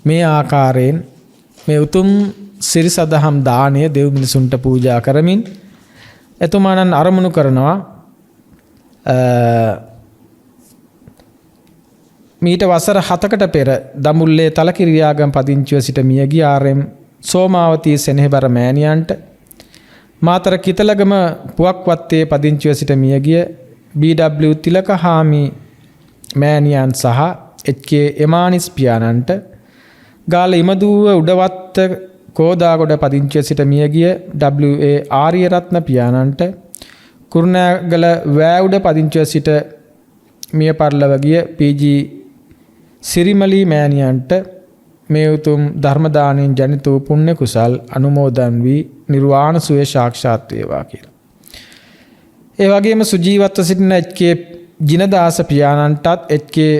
මේ ආකාරයෙන් මේ උතුම් සිරිසදහම් දාණය දෙව් මිනිසුන්ට පූජා කරමින් එතුමාණන් අරමුණු කරනවා මීට වසර 7කට පෙර දඹුල්ලේ තලකිරියාගම පදිංචිව සිට මියගිය ආර්.එම්. සෝමාවතී සෙනෙහබර මෑණියන්ට, මාතර කිතලගම පුවක්වත්තේ පදිංචිව සිට මියගිය බී.ඩබ්ලිව්. තිලකහාමි මෑණියන් සහ එච්.කේ. එමානිස් පියාණන්ට, ගාල ඉමදුව උඩවත්ත කෝදාගොඩ පදිංචිව සිට මියගිය ඩබ්ලිව්.ඒ. ආරියරත්න පියාණන්ට, කුරුණෑගල වෑඋඩ පදිංචිව සිට මිය පරලොව ගිය පී.ජී. සිරිමලී මෑණියන්ට මේ උතුම් ධර්ම දාණයෙන් ජනිත වූ පුණ්‍ය කුසල් අනුමෝදන් වී නිර්වාණ සුවය සාක්ෂාත් වේවා කියලා. ඒ වගේම සුජීවත්ව සිටින එච්.කේ. ජිනදාස පියාණන්ටත්, එච්.කේ.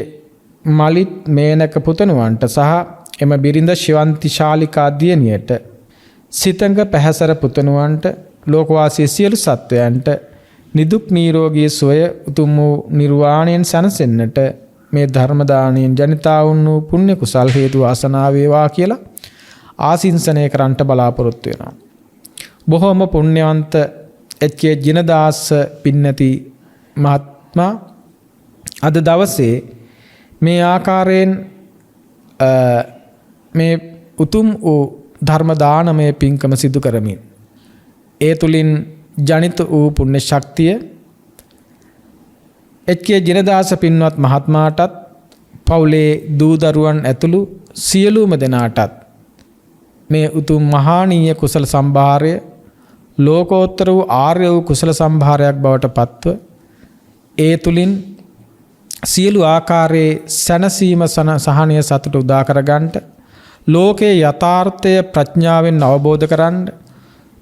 මලිත් මේනක පුතණුවන්ට සහ එම බිරිඳ ශිවන්ති ශාලිකා දියණියට, සිතඟ පැහැසර පුතණුවන්ට, ලෝකවාසී සියලු සත්වයන්ට නිදුක් නිරෝගී සුවය උතුම් වූ නිර්වාණයෙන් සැනසෙන්නට මේ ධර්ම දාණයෙන් ජනිතා වූ පුණ්‍ය කුසල් හේතු වාසනා වේවා කියලා ආශිංසනය කරන්නට බලාපොරොත්තු වෙනවා. බොහෝම පුණ්‍යවන්ත එච්.කේ. ජිනදාස පින්නති මහත්මයා අද දවසේ මේ ආකාරයෙන් මේ උතුම් වූ ධර්ම දානමය පින්කම සිදු කරමින් ඒ තුලින් ජනිත වූ පුණ්‍ය ශක්තිය එච්.කේ. ජිනදාස පින්වත් මහත්මයාටත්, පවුලේ දූ දරුවන් ඇතුළු සියලුම දෙනාටත් මේ උතුම් මහානීය කුසල සම්භාරය ලෝකෝත්තර වූ ආර්ය වූ කුසල සම්භාරයක් බවට පත්ව ඒ තුලින් සියලු ආකාරයේ සැනසීම සහනය සතුට උදා කරගන්නට, ලෝකේ යථාර්ථය ප්‍රඥාවෙන් අවබෝධ කරගන්න,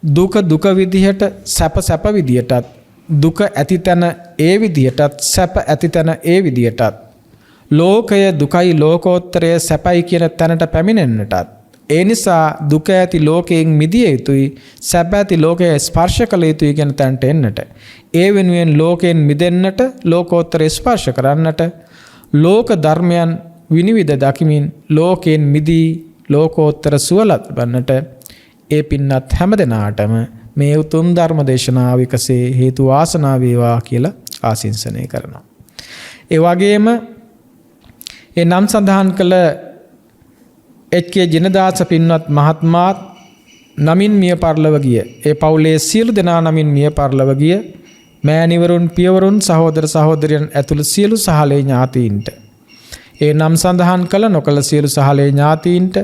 දුක දුක විදිහට, සැප සැප විදිහටත්, දුක ඇති තැන ඒ විදිහටත්, සැප ඇති තැන ඒ විදිහටත්, ලෝකය දුකයි ලෝකෝත්තරය සැපයි කියන තැනට පැමිණෙන්නටත්, ඒ නිසා දුක ඇති ලෝකයෙන් මිදිය යුතුයි, සැප ඇති ලෝකය ස්පර්ශ කළ යුතුයි කියන තැනට එන්නට, ඒ වෙනුවෙන් ලෝකයෙන් මිදෙන්නට, ලෝකෝත්තරය ස්පර්ශ කරන්නට, ලෝක ධර්මයන් විනිවිද දකිමින් ලෝකයෙන් මිදී ලෝකෝත්තර සුව ලබන්නට ඒ පින්නත් හැම දෙනාටම මේ උතුම් ධර්ම දේශනාව විකසේ හේතු වාසනා වේවා කියලා ආශිංසනය කරනවා. ඒ වගේම ඒ නම් සඳහන් කළ එච්.කේ. ජිනදාස පින්වත් මහත්මයා නමින් මිය පරලොව ගිය, ඒ පවුලේ සියලු දෙනා නමින් මිය පරලොව ගිය මෑණිවරුන්, පියවරුන්, සහෝදර සහෝදරියන් ඇතුළු සියලු සහලේ ඥාතීන්ට, ඒ නම් සඳහන් කළ නොකළ සියලු සහලේ ඥාතීන්ට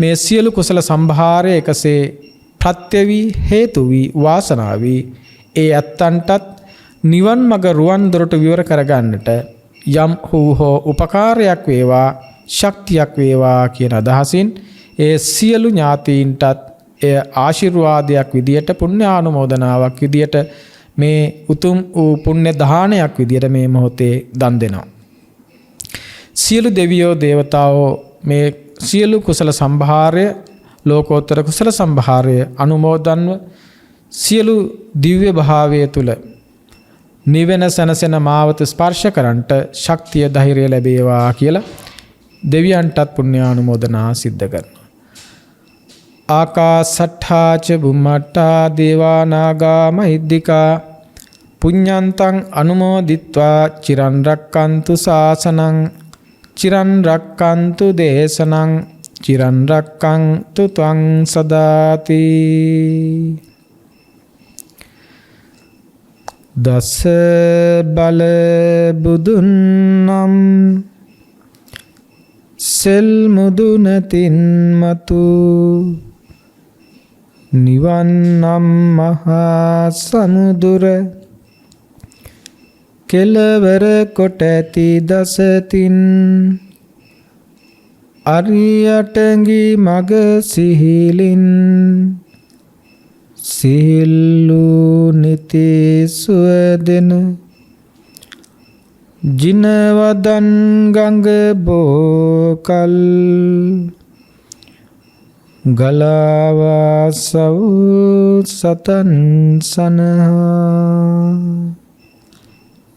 මේ සියලු කුසල සම්භාරය එකසේ ප්‍රත්‍ය වී හේතු වී වාසනා වී ඒ ඇත්තන්ටත් නිවන් මඟ රුවන් දොරට විවර කරගන්නට යම් හෝ උපකාරයක් වේවා, ශක්තියක් වේවා කියන අදහසින් ඒ සියලු ඥාතීන්ටත් එය ආශිර්වාදයක් විදියට, පුණ්‍යානුමෝදනාවක් විදියට, මේ උතුම් වූ පුණ්‍ය දානයක් විදියට මේ මොහොතේ දන් දෙනවා. සියලු දෙවියෝ දේවතාවෝ මේ සියලු කුසල සම්භාරය, ලෝකෝත්තර කුසල සම්භාරය අනුමෝදන්ව සියලු දිව්‍ය භාවය තුල නිවෙන සනසන මාවත ස්පර්ශ කරන්නට ශක්තිය ධෛර්යය ලැබේවා කියලා දෙවියන්ටත් පුණ්‍යානුමෝදනා සිද්ධ කරනවා. ආකාසට්ඨා ච බුම්මට්ඨා දේවා නාග මහිද්దికා පුඤ්ඤන්තං අනුමෝදිත්වා චිරන් රක්칸තු ශාසනං චිරන් රක්칸තු දේශනං චිරන් රක්칸තු ත්වං සදාති. දස බල බුදුන් නම් සෙල් මුදුනතින් මතු නිවන් නම් මහා සමුදුර කෙලවර කොට ඇති දසතින් අරියටඟි මග සිහිලින් සිහිල්ලු නිති සුවදෙන ජිනවදන් ගඟ බෝකල් ගලාවා සව් සතන් සනහා.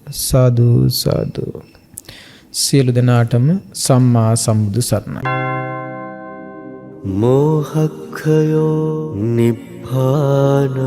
සාදු සාදු. සියලු දෙනාටම සම්මා සම්බුදු සරණයි. මෝහක්ඛයෝ නිබ්බානං